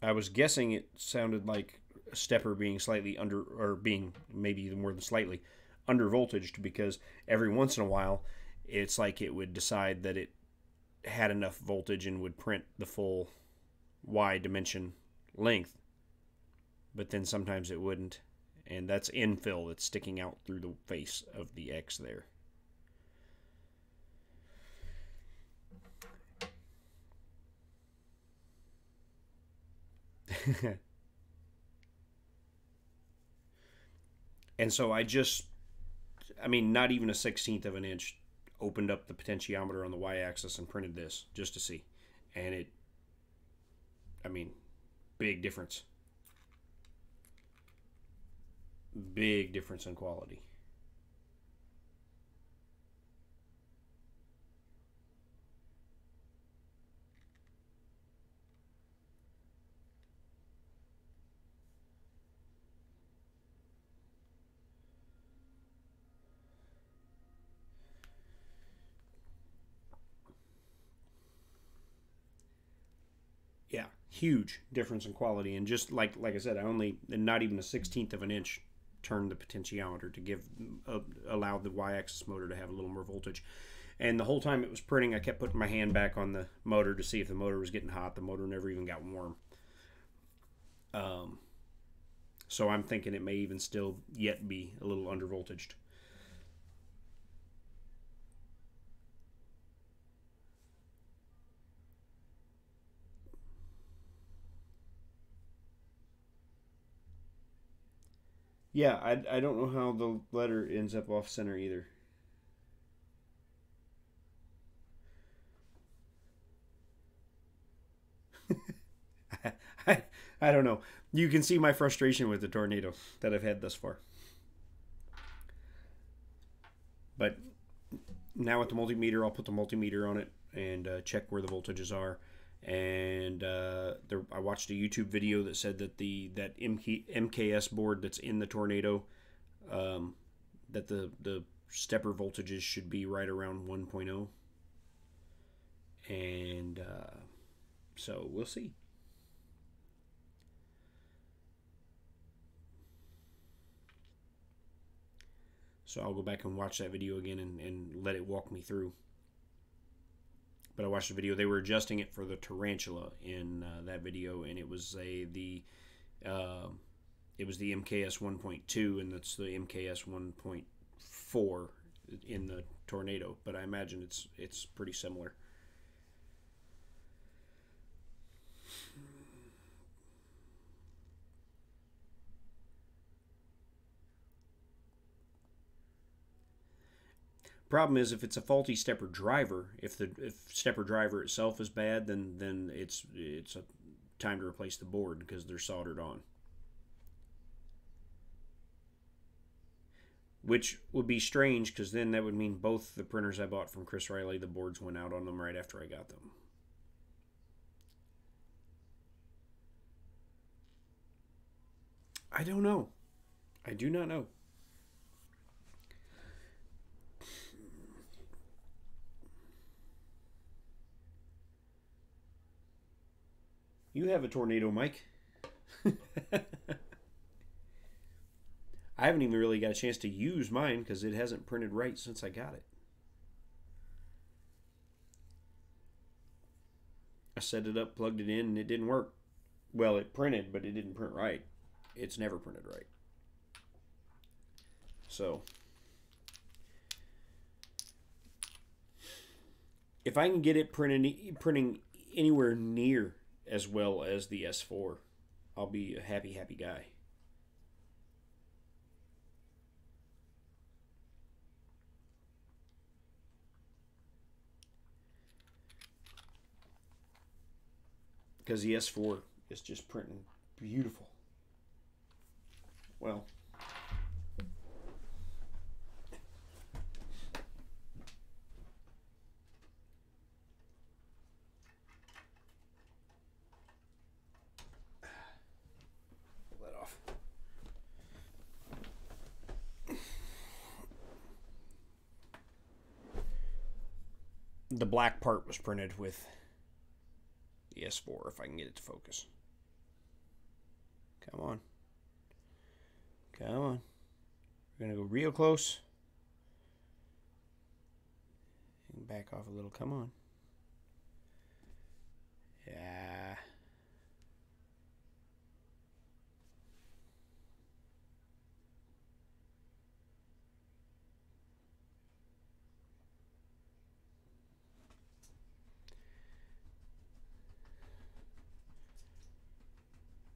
I was guessing it sounded like a stepper being slightly under, or being maybe more than slightly under voltaged, because every once in a while it's like it would decide that it had enough voltage and would print the full Y dimension length, but then sometimes it wouldn't, and that's infill that's sticking out through the face of the X there. And so I mean, not even a 1/16 of an inch, opened up the potentiometer on the y-axis and printed this just to see. And I mean, big difference. Big difference in quality. Yeah, huge difference in quality. And just like I said, I only, not even a 1/16 of an inch turned the potentiometer to allow the y-axis motor to have a little more voltage. And the whole time it was printing, I kept putting my hand back on the motor to see if the motor was getting hot. The motor never even got warm. So I'm thinking it may even still yet be a little under voltaged. Yeah, I don't know how the letter ends up off center either. I, I don't know. You can see my frustration with the tornado that I've had thus far. But now with the multimeter, I'll put the multimeter on it and check where the voltages are. And I watched a YouTube video that said that that MKS board that's in the tornado, that the stepper voltages should be right around 1.0. And so we'll see. So I'll go back and watch that video again and let it walk me through. But I watched the video. They were adjusting it for the tarantula in that video, and it was the MKS 1.2, and that's the MKS 1.4 in the tornado. But I imagine it's pretty similar. Problem is, if it's a faulty stepper driver, if stepper driver itself is bad, then it's a time to replace the board because they're soldered on. Which would be strange, because then that would mean both the printers I bought from Chris Riley, the boards went out on them right after I got them. I don't know. I do not know. You have a tornado, Mike. I haven't even really got a chance to use mine because it hasn't printed right since I got it. I set it up, plugged it in, and it didn't work. Well, it printed, but it didn't print right. It's never printed right. So, if I can get it printing anywhere near as well as the S4, I'll be a happy, happy guy. Because the S4 is just printing beautiful. Well, pull that off. The black part was printed with the S4, if I can get it to focus. Come on. Come on. We're going to go real close. And back off a little. Come on. Yeah.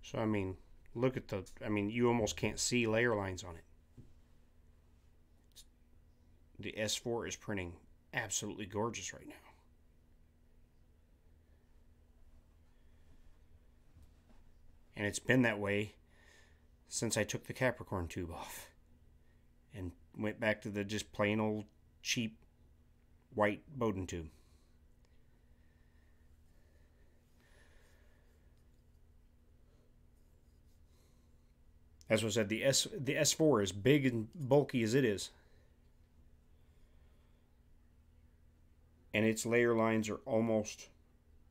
So, I mean, look at you almost can't see layer lines on it. The S4 is printing absolutely gorgeous right now. And it's been that way since I took the Capricorn tube off and went back to the just plain old cheap white Bowden tube. As was said, the S4 is big and bulky as it is, and its layer lines are almost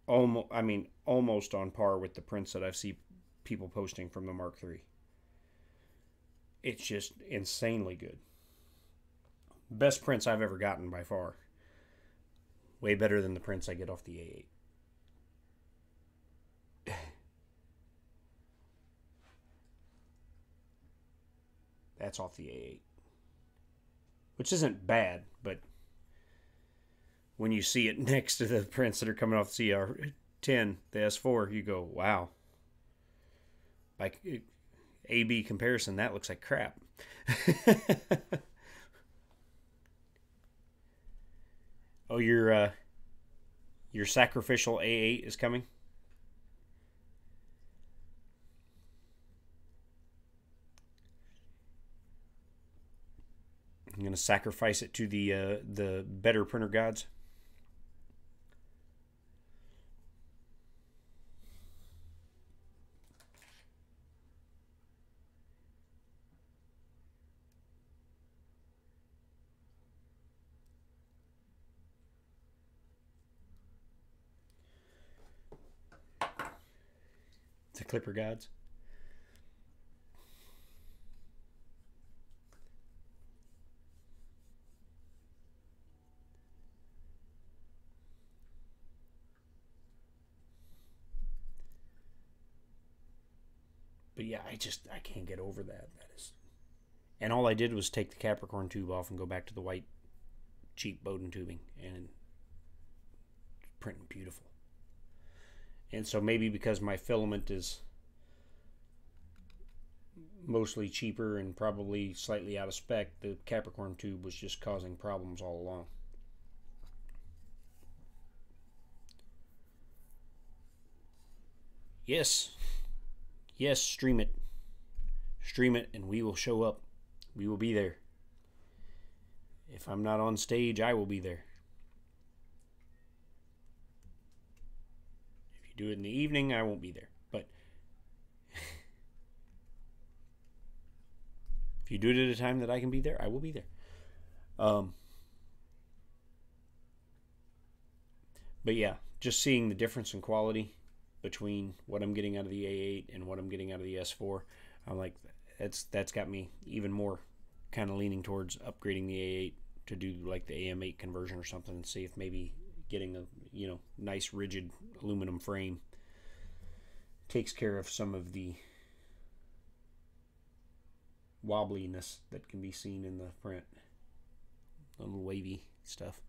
on par with the prints that I've seen people posting from the Mark III. It's just insanely good. Best prints I've ever gotten by far. Way better than the prints I get off the A8. That's off the A8. Which isn't bad, but when you see it next to the prints that are coming off the CR10, the S4, you go, wow. By A-B comparison, that looks like crap. Oh, your sacrificial A8 is coming? I'm going to sacrifice it to the better printer gods. The clipper gods. But yeah, I can't get over that. That is, and all I did was take the Capricorn tube off and go back to the white, cheap Bowden tubing, and printing beautiful. And so maybe because my filament is mostly cheaper and probably slightly out of spec, the Capricorn tube was just causing problems all along. Yes. Yes, stream it. Stream it and we will show up. We will be there. If I'm not on stage, I will be there. If you do it in the evening, I won't be there. But if you do it at a time that I can be there, I will be there. But yeah, just seeing the difference in quality between what I'm getting out of the A8 and what I'm getting out of the S4. I'm like, that's got me even more kind of leaning towards upgrading the A8 to do like the AM8 conversion or something, and see if maybe getting a nice rigid aluminum frame takes care of some of the wobbliness that can be seen in the print, a little wavy stuff.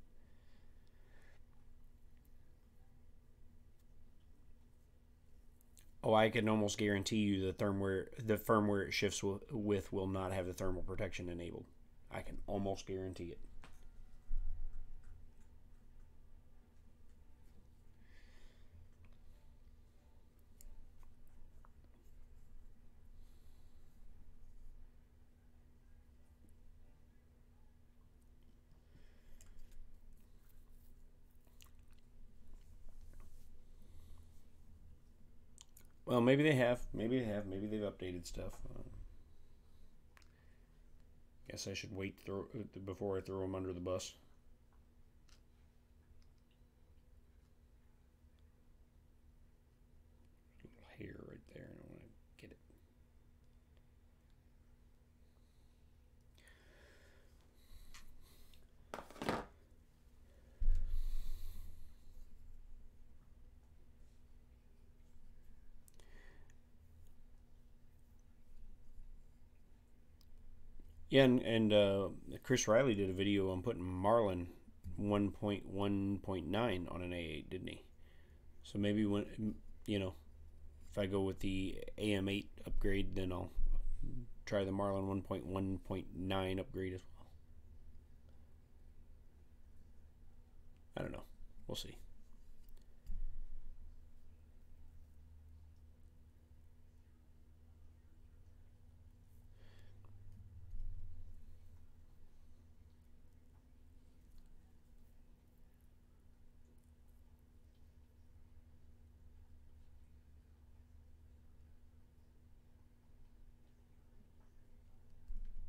Oh, I can almost guarantee you the firmware it shifts with will not have the thermal protection enabled. I can almost guarantee it. Well, maybe they have. Maybe they have. Maybe they've updated stuff. Guess I should wait before I throw them under the bus. Little hair right there. I don't want to get it. Yeah, and Chris Riley did a video on putting Marlin 1.1.9 on an A8, didn't he? So maybe when if I go with the AM8 upgrade, then I'll try the Marlin 1.1.9 upgrade as well. I don't know. We'll see.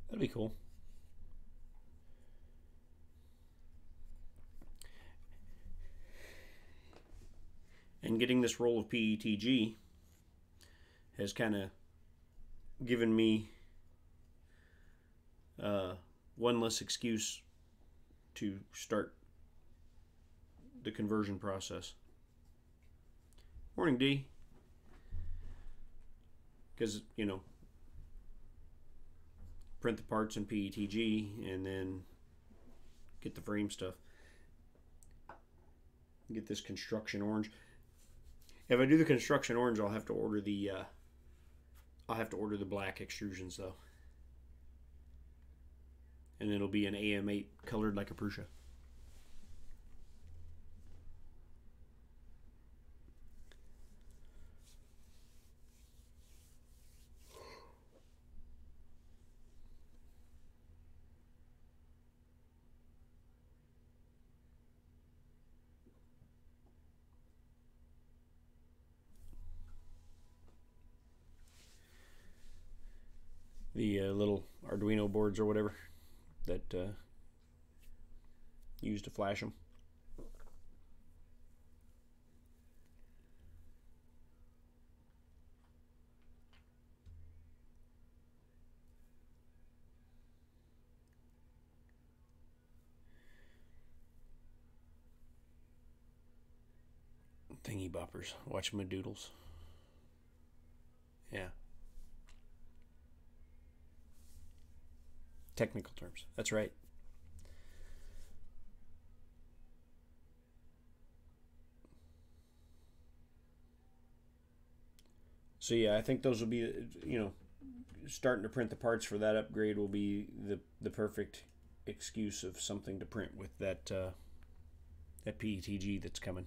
That'd be cool. And getting this roll of PETG has kind of given me one less excuse to start the conversion process. Morning, D. Because, print the parts in PETG and then get the frame stuff. Get this construction orange. If I do the construction orange, I'll have to order the black extrusions though. And it'll be an AM8 colored like a Prusa. The little Arduino boards or whatever that use to flash them. Thingy boppers. Watch my doodles. Yeah. Technical terms. That's right. So yeah, I think those will be, starting to print the parts for that upgrade will be the perfect excuse of something to print with that that PETG that's coming,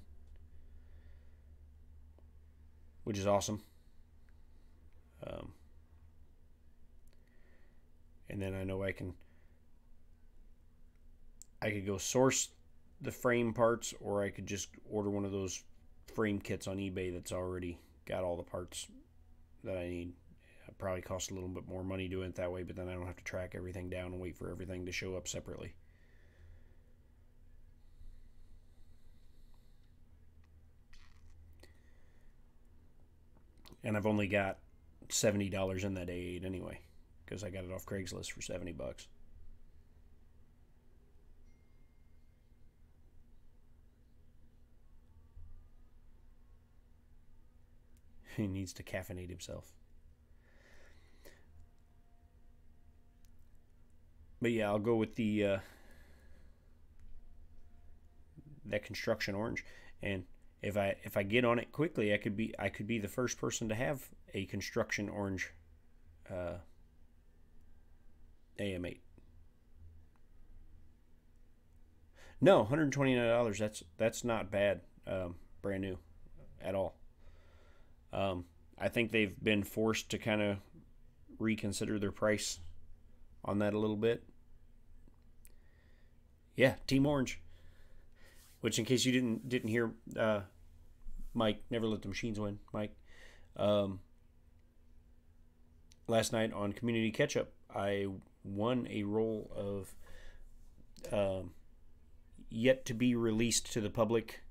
which is awesome. And then I know I could go source the frame parts, or I could just order one of those frame kits on eBay that's already got all the parts that I need. It probably costs a little bit more money doing it that way, but then I don't have to track everything down and wait for everything to show up separately. And I've only got $70 in that A8 anyway, because I got it off Craigslist for $70. He needs to caffeinate himself. But yeah, I'll go with the that construction orange, and if I get on it quickly, I could be the first person to have a construction orange AM8. No, $129. That's not bad. Brand new at all. I think they've been forced to kind of reconsider their price on that a little bit. Yeah, Team Orange. Which, in case you didn't hear, Mike, never let the machines win. Mike, last night on Community Catch Up, I won a roll of yet to be released to the public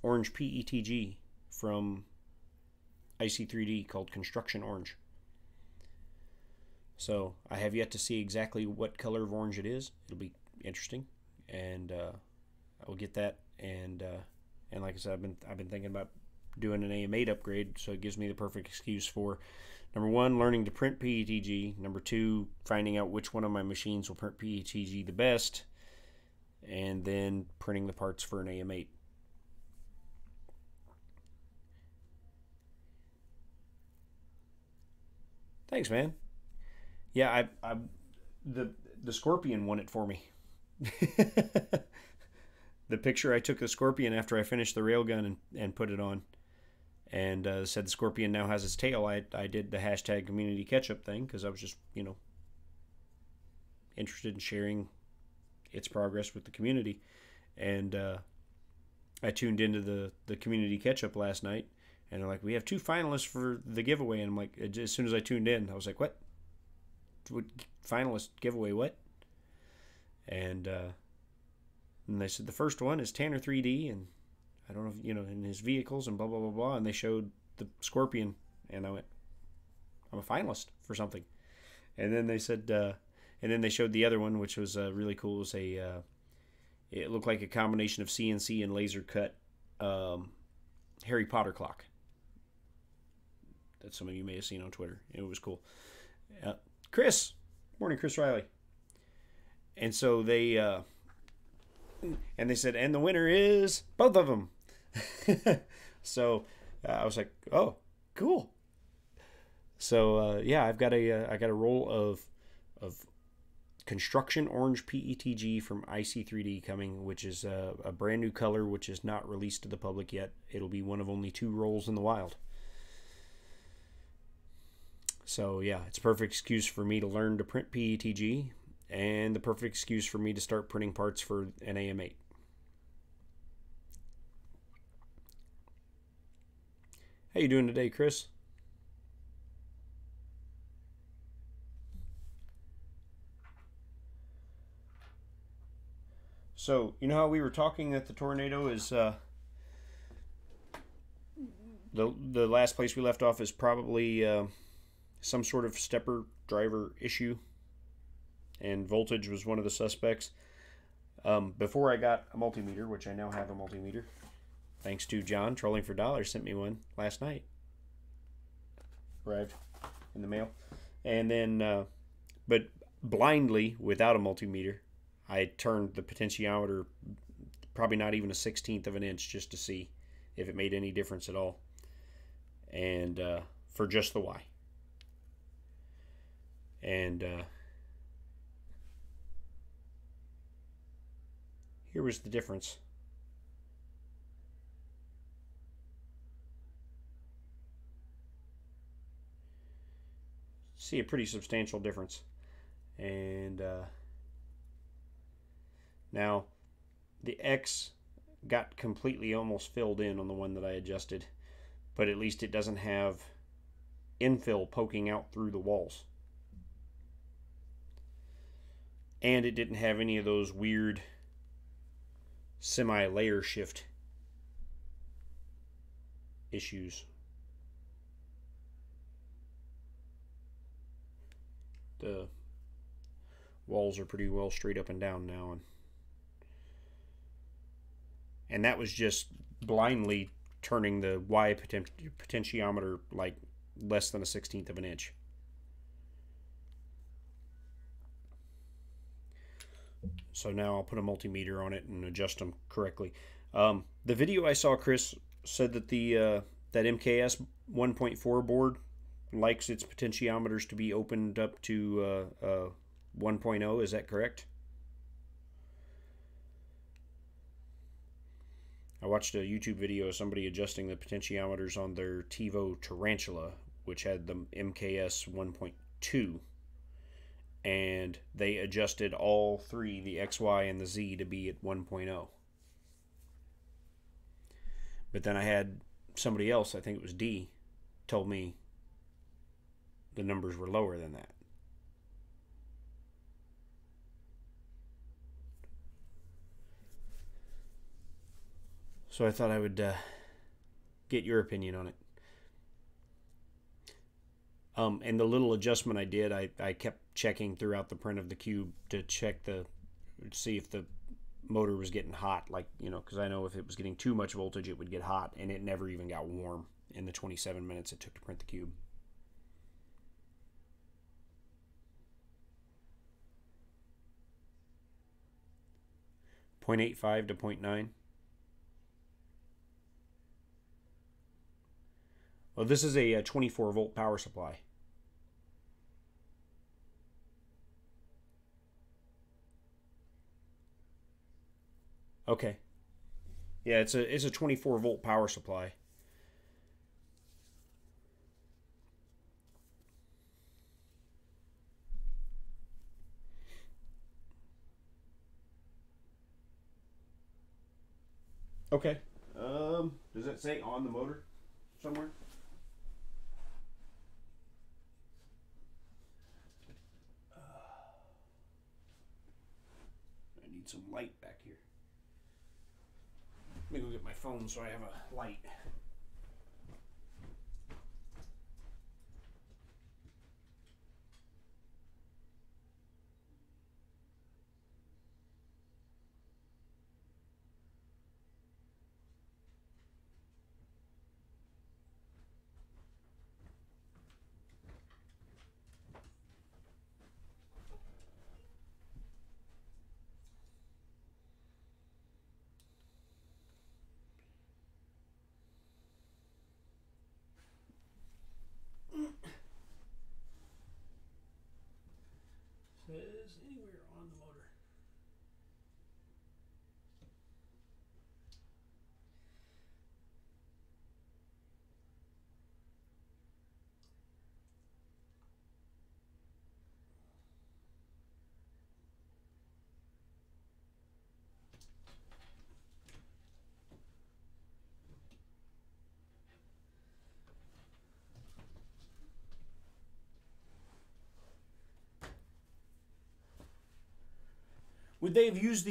orange PETG from IC3D called Construction Orange. So I have yet to see exactly what color of orange it is. It'll be interesting, and I will get that. And like I said, I've been thinking about doing an AM8 upgrade, so it gives me the perfect excuse for, number one, learning to print PETG. Number two, finding out which one of my machines will print PETG the best, and then printing the parts for an AM8. Thanks, man. Yeah, the Scorpion won it for me. The picture I took the Scorpion after I finished the railgun and put it on, and said the Scorpion now has its tail. I did the hashtag community catch-up thing because I was just, interested in sharing its progress with the community. And I tuned into the community catch-up last night, and they're like, we have 2 finalists for the giveaway. And I'm like, as soon as I tuned in, I was like, what finalist giveaway, what? And they said the first one is Tanner 3D, and I don't know if, in his vehicles and blah, blah, blah, blah. And they showed the Scorpion, and I went, I'm a finalist for something. And then they said, and then they showed the other one, which was really cool. It was it looked like a combination of CNC and laser cut Harry Potter clock that some of you may have seen on Twitter. It was cool. Chris, morning, Chris Riley. And so they said, and the winner is both of them. So I was like, oh, cool. So yeah, I got a roll of Construction Orange PETG from IC3D coming, which is a brand new color, which is not released to the public yet. It'll be one of only 2 rolls in the wild. So yeah, it's a perfect excuse for me to learn to print PETG, and the perfect excuse for me to start printing parts for an AM8. How you doing today, Chris? So, you know how we were talking that the tornado is the last place we left off is probably some sort of stepper driver issue, and voltage was one of the suspects. Before I got a multimeter, which I now have a multimeter, thanks to John, Trolling for Dollars, sent me one last night. Arrived in the mail. And then, but blindly, without a multimeter, I turned the potentiometer probably not even a 1/16 of an inch just to see if it made any difference at all. And for just the Y. And here was the difference. See a pretty substantial difference. And now the X got completely almost filled in on the one that I adjusted, but at least it doesn't have infill poking out through the walls. And it didn't have any of those weird semi-layer shift issues. The walls are pretty well straight up and down now, and that was just blindly turning the Y potentiometer like less than a 1/16 of an inch. So now I'll put a multimeter on it and adjust them correctly. The video I saw, Chris said that the that MKS 1.4 board likes its potentiometers to be opened up to 1.0. Is that correct? I watched a YouTube video of somebody adjusting the potentiometers on their TiVo Tarantula, which had the MKS 1.2. And they adjusted all three, the X, Y, and the Z, to be at 1.0. But then I had somebody else, I think it was D, told me the numbers were lower than that. So I thought I would get your opinion on it. And the little adjustment I did, I kept checking throughout the print of the cube to see if the motor was getting hot, like, you know, because I know if it was getting too much voltage it would get hot, and it never even got warm in the 27 minutes it took to print the cube. .85 to 0.9. Well, this is a 24 volt power supply. Okay. Yeah, it's a 24 volt power supply. Okay. Does it say on the motor somewhere? I need some light back here. Let me go get my phone so I have a light. Says anywhere on the motor. Would they have used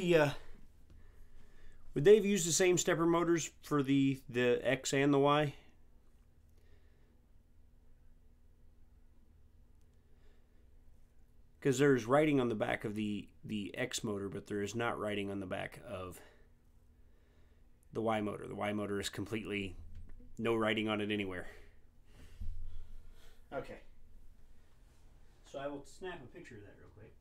the same stepper motors for the X and the Y? Because there's writing on the back of the X motor, but there is not writing on the back of the Y motor. The Y motor is completely no writing on it anywhere. Okay. So I will snap a picture of that real quick.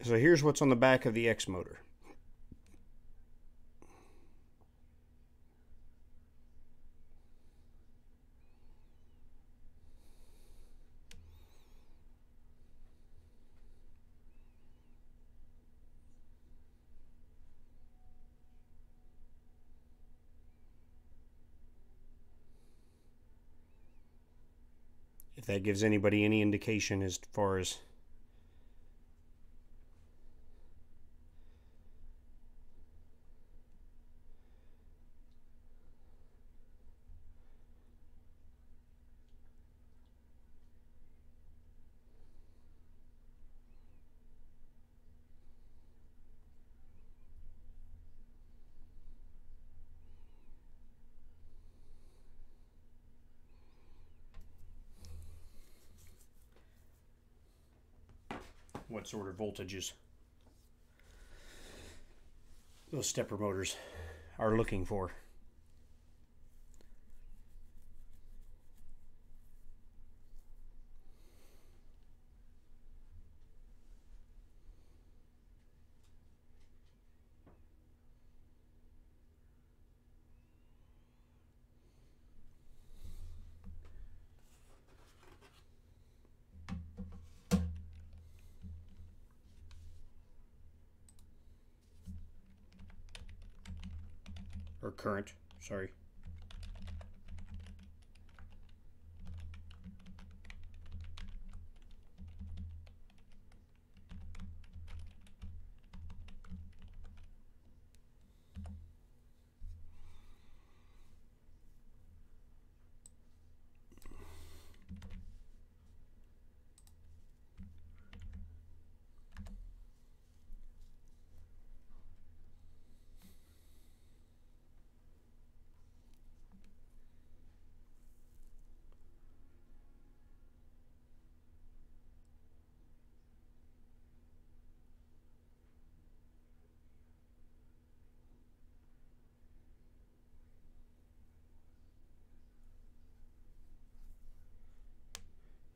So here's what's on the back of the X motor. that gives anybody any indication as far as what sort of voltages those stepper motors are looking for. Or current, sorry.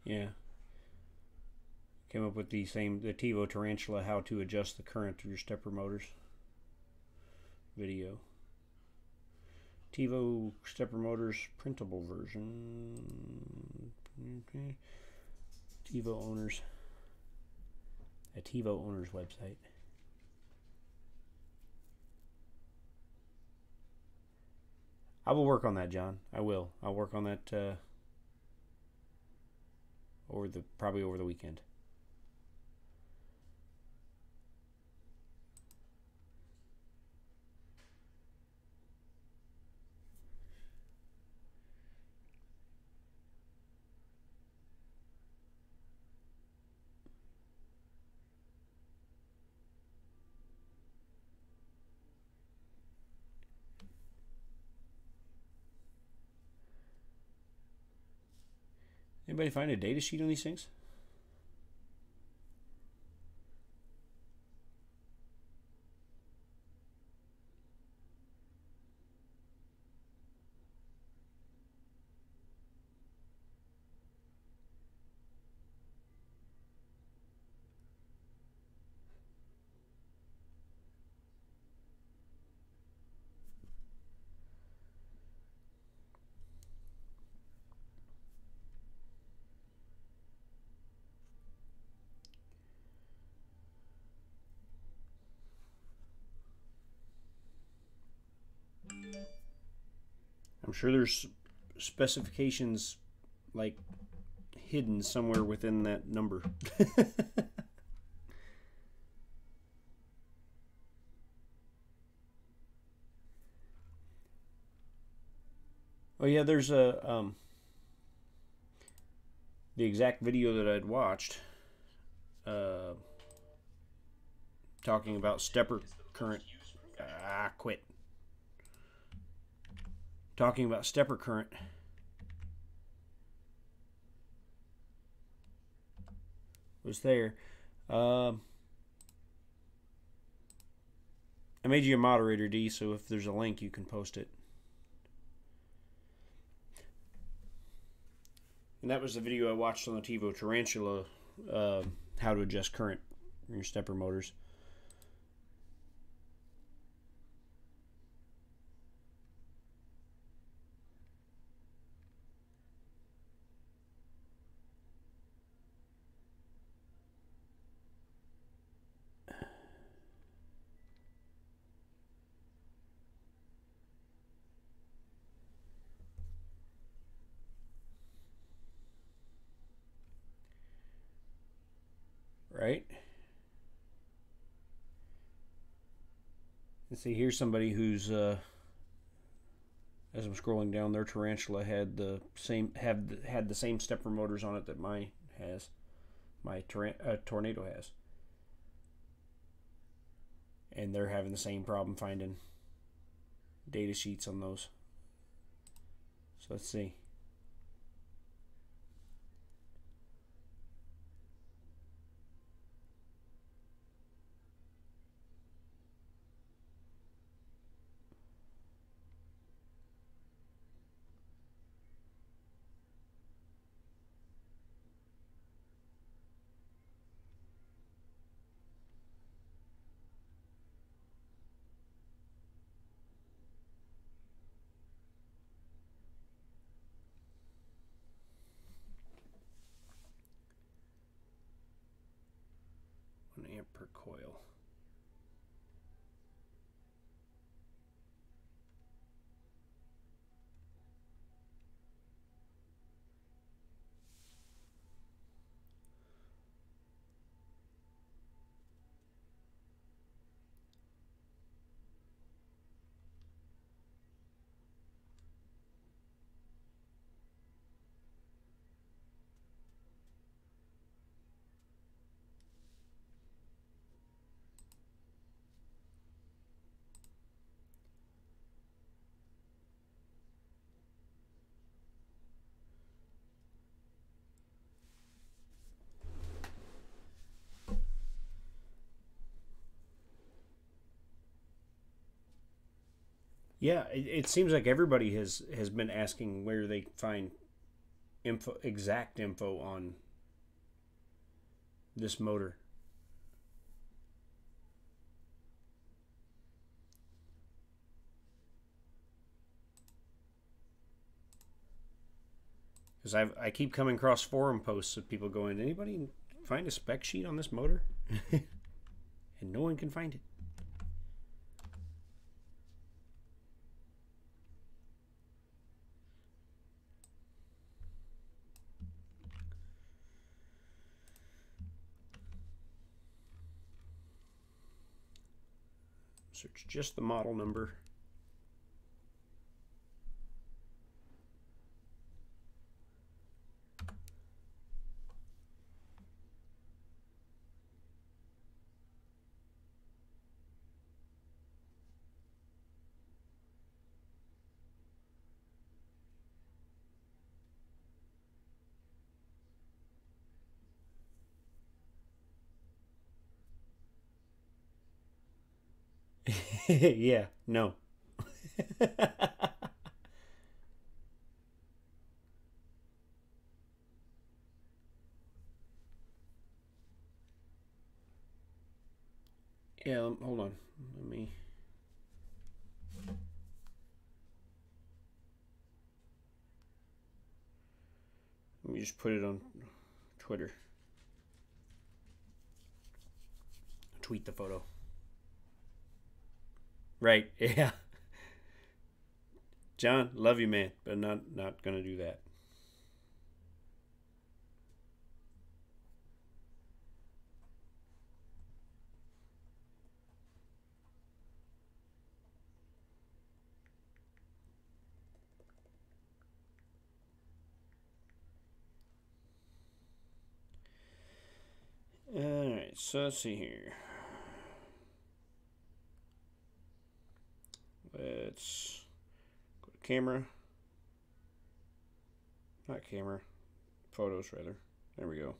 Yeah. Came up with the TiVo Tarantula how to adjust the current of your stepper motors video. TiVo stepper motors printable version. Okay. TiVo owners. A TiVo owners website. I will work on that, John. I will. I'll work on that probably over the weekend. Anybody find a data sheet on these things? I'm sure there's specifications like hidden somewhere within that number. Oh yeah, there's the exact video that I'd watched talking about stepper current. Quit. Talking about stepper current. Was there. I made you a moderator, D, so if there's a link, you can post it. And that was the video I watched on the TiVo Tarantula, how to adjust current in your stepper motors. And see, here's somebody who's as I'm scrolling down, their Tarantula had the same stepper motors on it that my Tornado has, and they're having the same problem finding data sheets on those. So let's see. Amp per coil. Yeah, it seems like everybody has been asking where they find exact info on this motor. Because I keep coming across forum posts of people going, anybody find a spec sheet on this motor? And no one can find it. Search just the model number. Yeah, no. Yeah, hold on. Let me just put it on Twitter. Tweet the photo. Right, yeah. John, love you, man, but not gonna do that. Alright, so let's see here. Let's go to camera. Not camera. Photos, rather. There we go.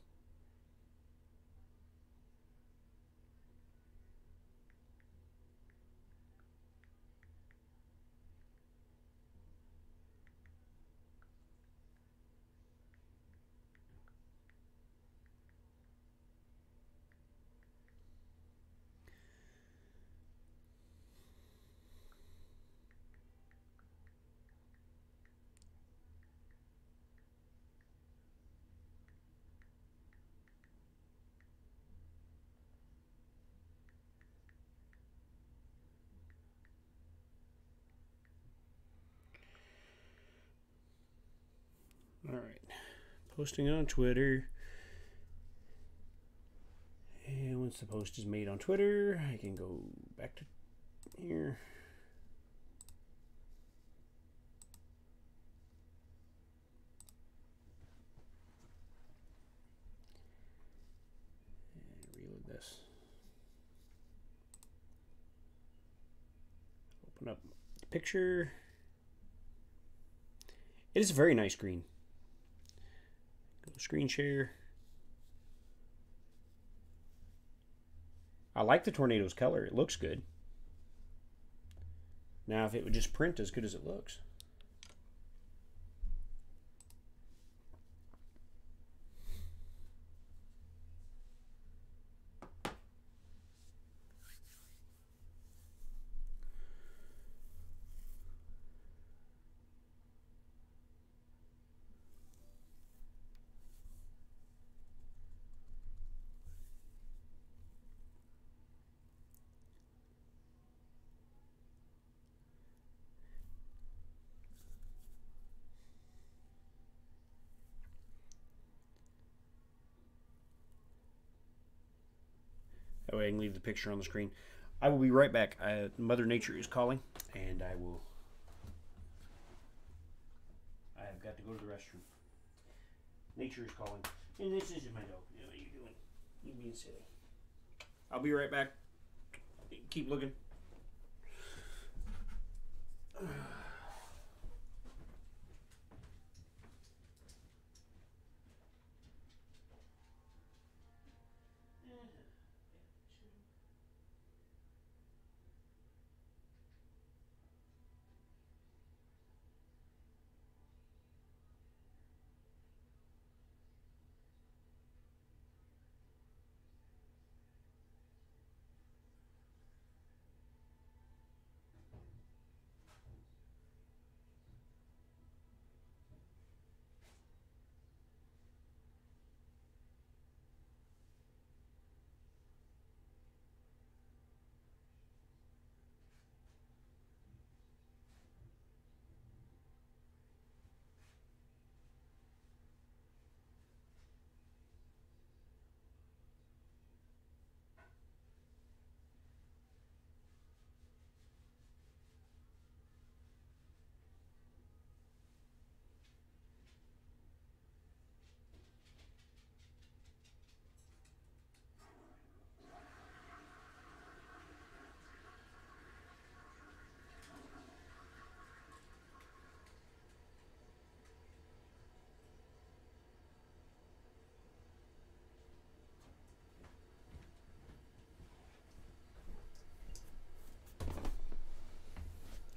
Alright. Posting on Twitter. And once the post is made on Twitter, I can go back to here. And reload this. Open up the picture. It is a very nice green. Go screen share. I like the tornado's color. It looks good. Now, if it would just print as good as it looks. That way I can leave the picture on the screen. I will be right back. Mother Nature is calling, and I have got to go to the restroom. Nature is calling. And this isn't my dog. What are you doing? You being silly. I'll be right back. Keep looking.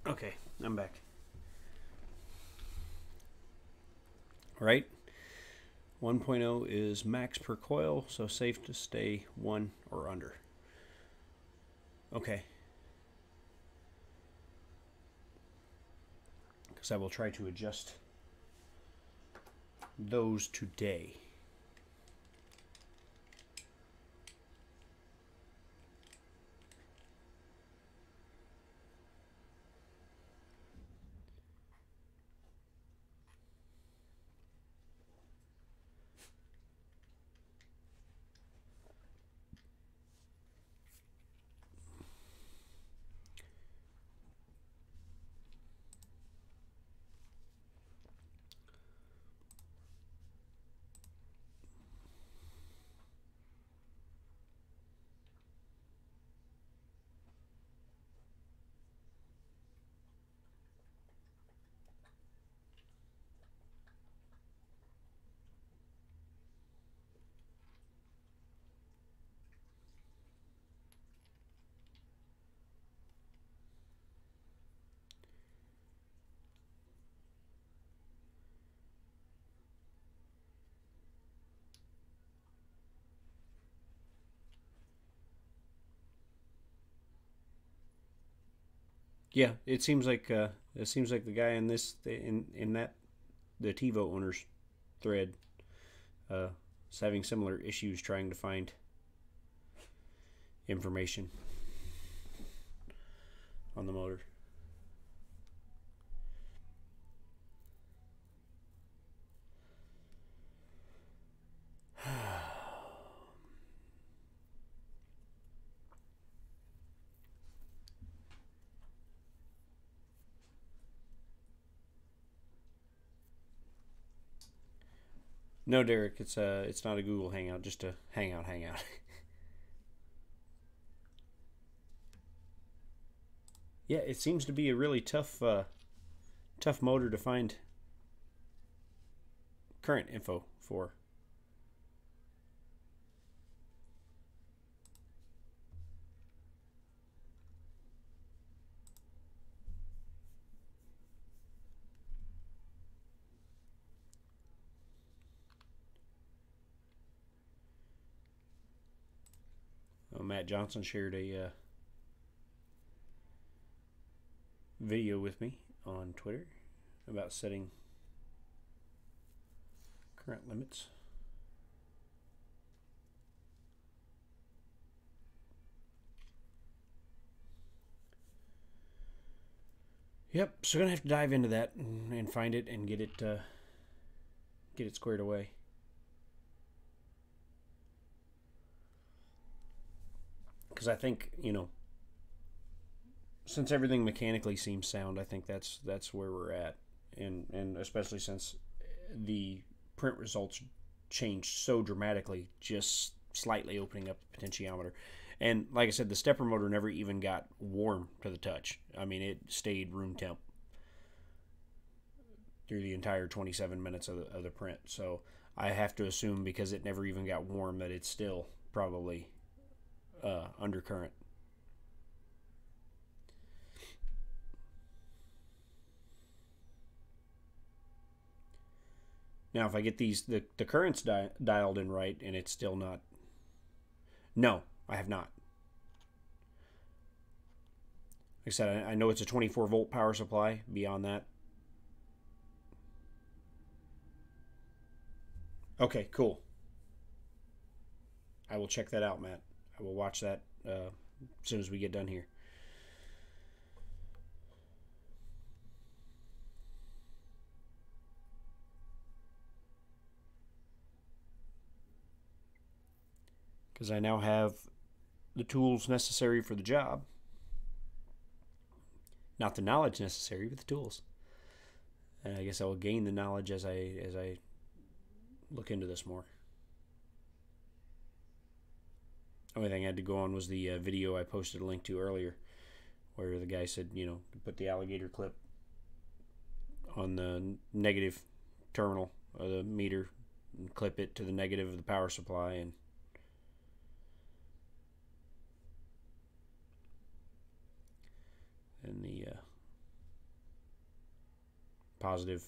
Okay, I'm back. All right. 1.0 is max per coil, so safe to stay 1 or under. Okay. Because I will try to adjust those today. Yeah, it seems like the guy in that the TiVo owners thread is having similar issues trying to find information on the motor. No, Derek, it's not a Google Hangout, just a Hangout. Yeah, it seems to be a really tough motor to find current info for. Matt Johnson shared a video with me on Twitter about setting current limits. Yep, so gonna have to dive into that and find it and get it squared away. Because I think, since everything mechanically seems sound, I think that's where we're at, and especially since the print results changed so dramatically, just slightly opening up the potentiometer. And like I said, the stepper motor never even got warm to the touch. I mean, it stayed room temp through the entire 27 minutes of the print. So I have to assume, because it never even got warm, that it's still probably undercurrent. Now, if I get the currents dialed in right and it's still not... No, I have not. Like I said, I know it's a 24 volt power supply. Beyond that... Okay, cool. I will check that out, Matt. I will watch that as soon as we get done here. Because I now have the tools necessary for the job. Not the knowledge necessary, but the tools. And I guess I will gain the knowledge as I look into this more. Only thing I had to go on was the video I posted a link to earlier, where the guy said, to put the alligator clip on the negative terminal of the meter and clip it to the negative of the power supply, and the positive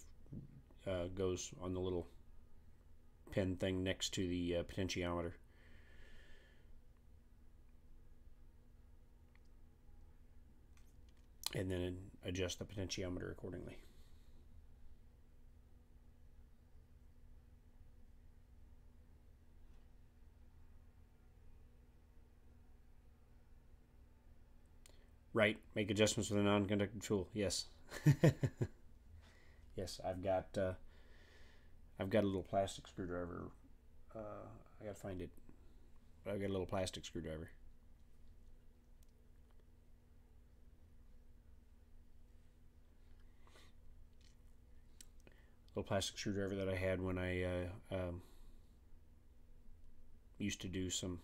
goes on the little pin thing next to the potentiometer. And then adjust the potentiometer accordingly. Right, make adjustments with a non-conductive tool. Yes. Yes, I've got a little plastic screwdriver. I gotta find it, but I've got a little plastic screwdriver. Little plastic screwdriver that I had when I used to do some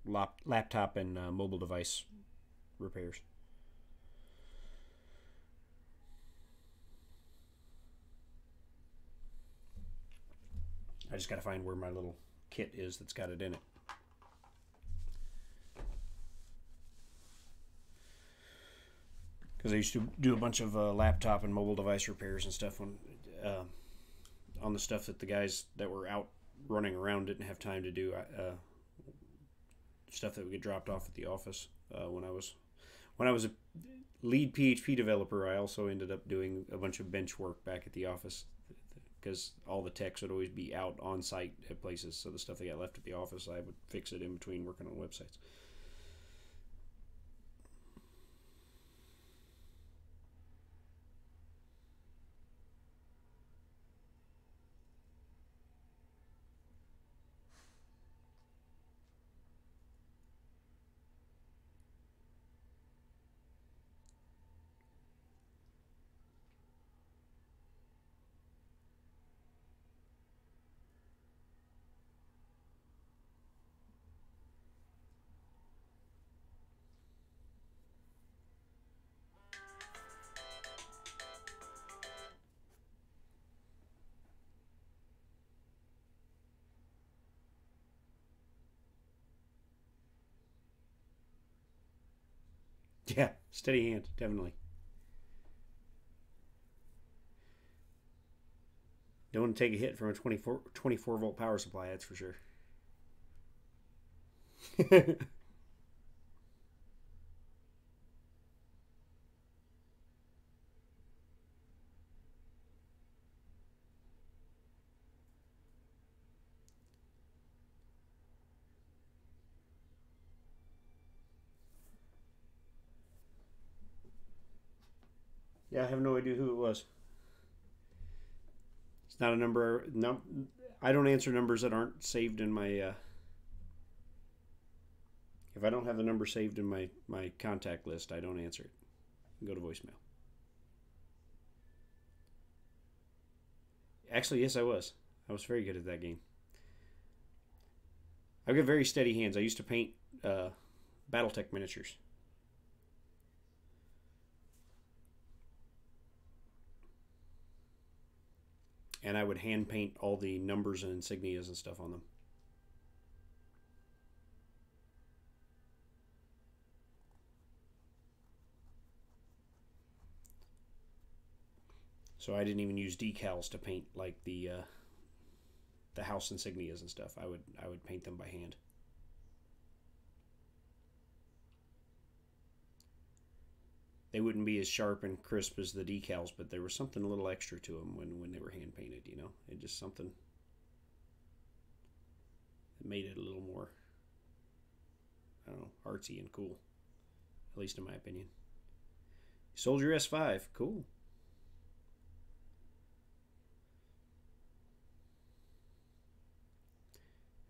laptop and mobile device repairs. I just got to find where my little kit is that's got it in it. Because I used to do a bunch of laptop and mobile device repairs and stuff on the stuff that the guys that were out running around didn't have time to do. Stuff that would get dropped off at the office. When I was a lead PHP developer, I also ended up doing a bunch of bench work back at the office, because all the techs would always be out on site at places. So the stuff they got left at the office, I would fix it in between working on websites. Yeah, steady hand, definitely. Don't want to take a hit from a 24 volt power supply, that's for sure. Yeah, I have no idea who it was. It's not a number. No, I don't answer numbers that aren't saved in my. If I don't have the number saved in my contact list, I don't answer it. Go to voicemail. Actually, yes, I was. I was very good at that game. I've got very steady hands. I used to paint BattleTech miniatures. And I would hand paint all the numbers and insignias and stuff on them. So I didn't even use decals to paint like the house insignias and stuff. I would paint them by hand. They wouldn't be as sharp and crisp as the decals, but there was something a little extra to them when they were hand painted. You know, it just something that made it a little more, I don't know, artsy and cool. At least in my opinion. Soldier S5, cool.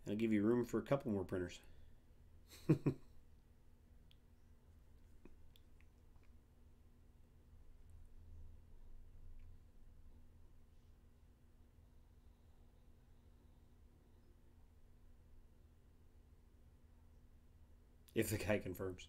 I'll give you room for a couple more printers. If the guy confirms.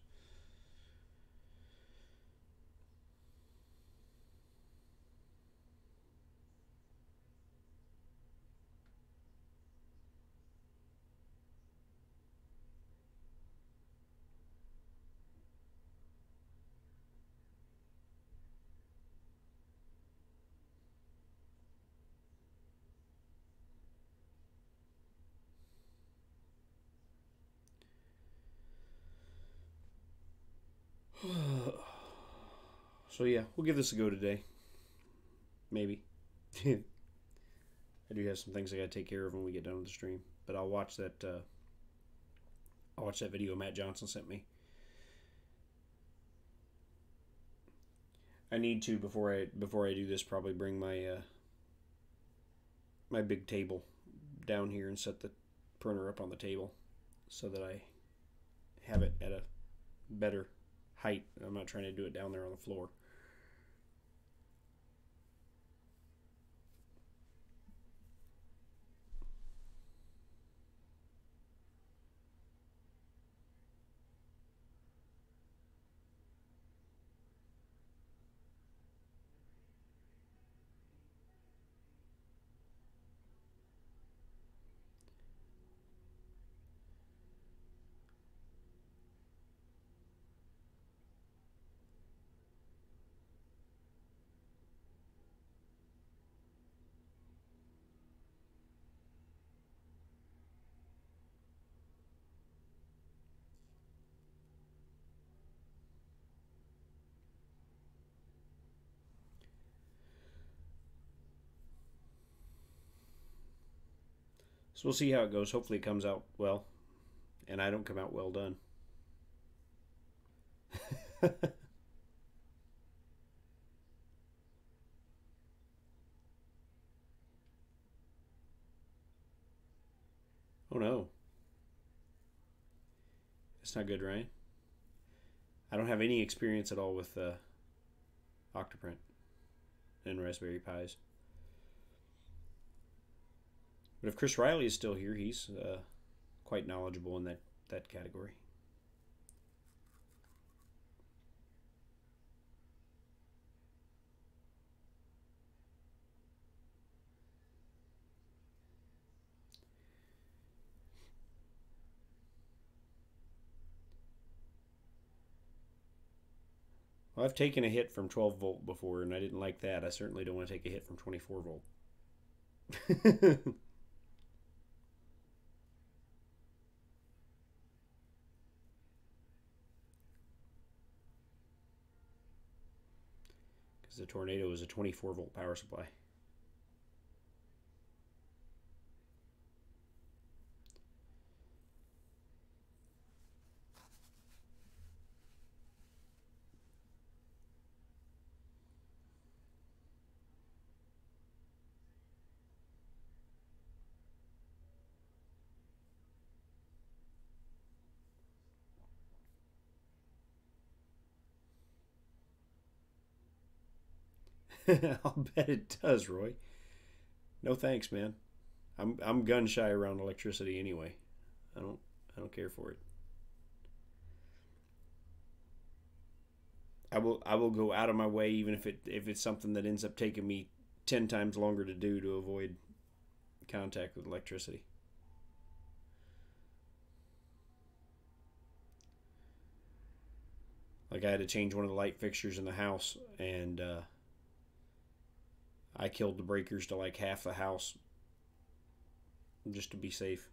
So yeah, we'll give this a go today. Maybe. I do have some things I gotta take care of when we get done with the stream, but I'll watch that. I'll watch that video Matt Johnson sent me. I need to before I do this probably bring my big table down here and set the printer up on the table so that I have it at a better height. I'm not trying to do it down there on the floor. So we'll see how it goes. Hopefully it comes out well, and I don't come out well done. Oh no, that's not good, Ryan. I don't have any experience at all with Octoprint and Raspberry Pis. But if Chris Riley is still here, he's quite knowledgeable in that category. Well, I've taken a hit from 12 volt before, and I didn't like that. I certainly don't want to take a hit from 24 volt. Because the tornado is a 24 volt power supply. I'll bet it does, Roy. No thanks, man. I'm gun shy around electricity anyway. I don't I don't care for it. I will go out of my way even if it's something that ends up taking me 10 times longer to do to avoid contact with electricity. Like I had to change one of the light fixtures in the house, and I killed the breakers to like half the house just to be safe.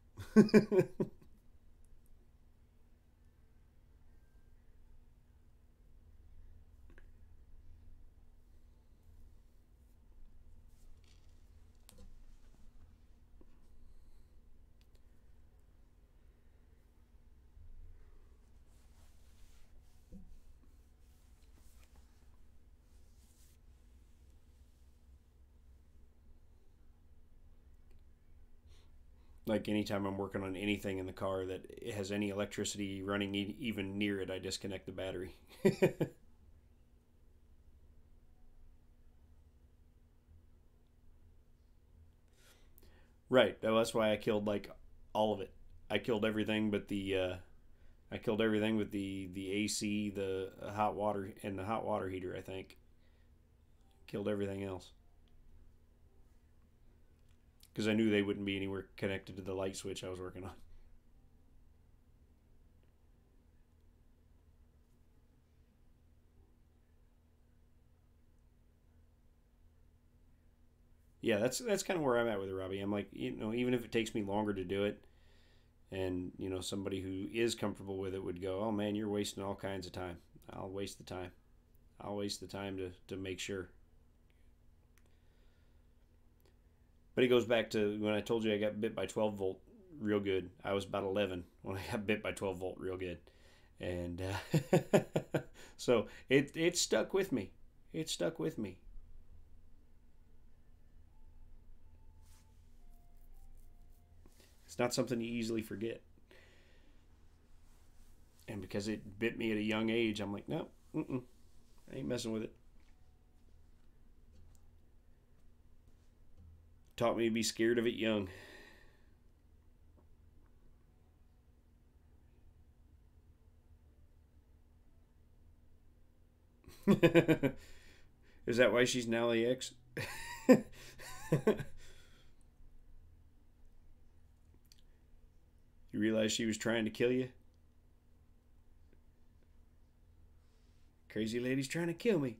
Like anytime I'm working on anything in the car that has any electricity running even near it, I disconnect the battery. Right. Well, that's why I killed like all of it. I killed everything but the AC, the hot water, and the hot water heater. I think killed everything else because I knew they wouldn't be anywhere connected to the light switch I was working on. Yeah, that's kind of where I'm at with it, Robbie. I'm like, even if it takes me longer to do it, and somebody who is comfortable with it would go, "Oh man, you're wasting all kinds of time." I'll waste the time. I'll waste the time to make sure. But it goes back to when I told you I got bit by 12 volt real good. I was about 11 when I got bit by 12 volt real good, and so it stuck with me. It stuck with me. It's not something you easily forget. And because it bit me at a young age, I'm like, no, I ain't messing with it. Taught me to be scared of it young. Is that why she's now the ex? You realize she was trying to kill you? Crazy lady's trying to kill me.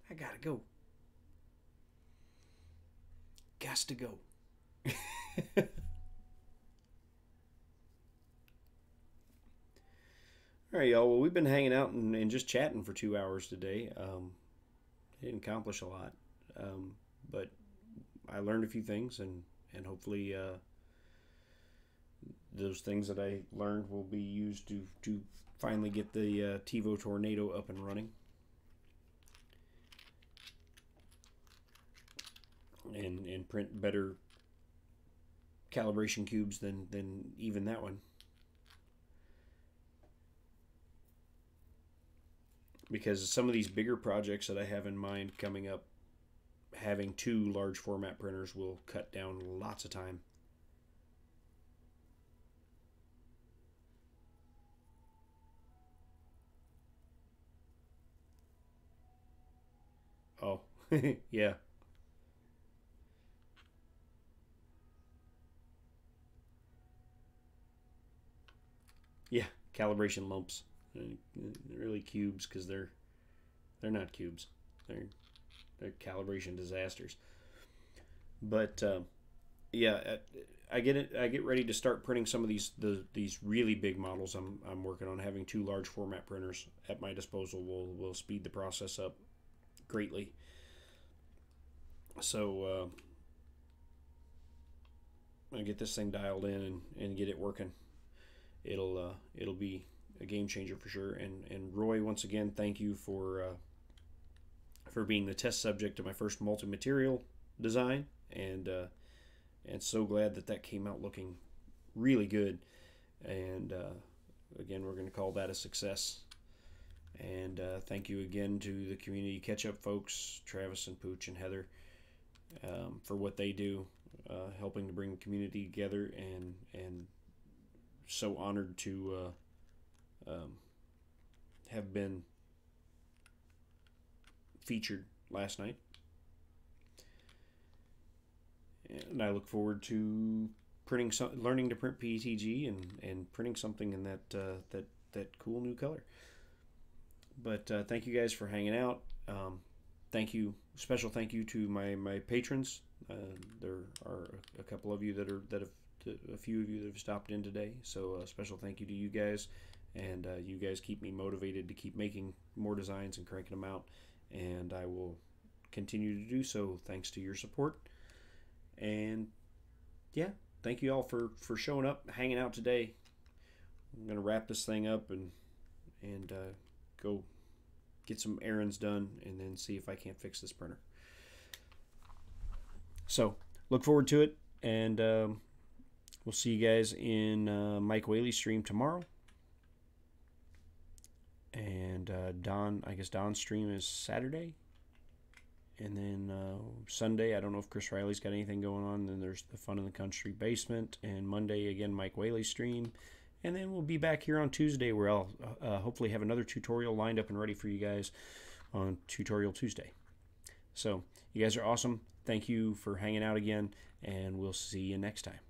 I gotta go. Gots to go. All right, y'all. Well, we've been hanging out and just chatting for 2 hours today. Didn't accomplish a lot, but I learned a few things, and hopefully those things that I learned will be used to finally get the TiVo Tornado up and running, and print better calibration cubes than even that one. Because some of these bigger projects that I have in mind coming up, having two large format printers will cut down lots of time. Oh, yeah. Yeah, calibration lumps. Really cubes because they're They're not cubes. They're calibration disasters. But yeah, I get it. I get ready to start printing some of these really big models. I'm working on. Having two large format printers at my disposal will speed the process up greatly. So I get this thing dialed in and get it working. It'll be a game changer for sure. And Roy, once again, thank you for being the test subject of my first multi-material design, and so glad that came out looking really good. And again, we're going to call that a success. And thank you again to the community catch-up folks, Travis and Pooch and Heather, for what they do, helping to bring the community together, and so honored to have been featured last night. And I look forward to learning to print PETG and printing something in that cool new color. But thank you guys for hanging out. Special thank you to my patrons. There are a couple of you a few of you that have stopped in today. So special thank you to you guys, and you guys keep me motivated to keep making more designs and cranking them out, and I will continue to do so thanks to your support. And yeah, thank you all for showing up, hanging out today. I'm gonna wrap this thing up and go get some errands done, and then see if I can't fix this printer. So look forward to it, and we'll see you guys in Mike Whaley's stream tomorrow. And Don's stream is Saturday. And then Sunday, I don't know if Chris Riley's got anything going on. Then there's the Fun in the Country Basement. And Monday, again, Mike Whaley's stream. And then we'll be back here on Tuesday, where I'll hopefully have another tutorial lined up and ready for you guys on Tutorial Tuesday. So you guys are awesome. Thank you for hanging out again, and we'll see you next time.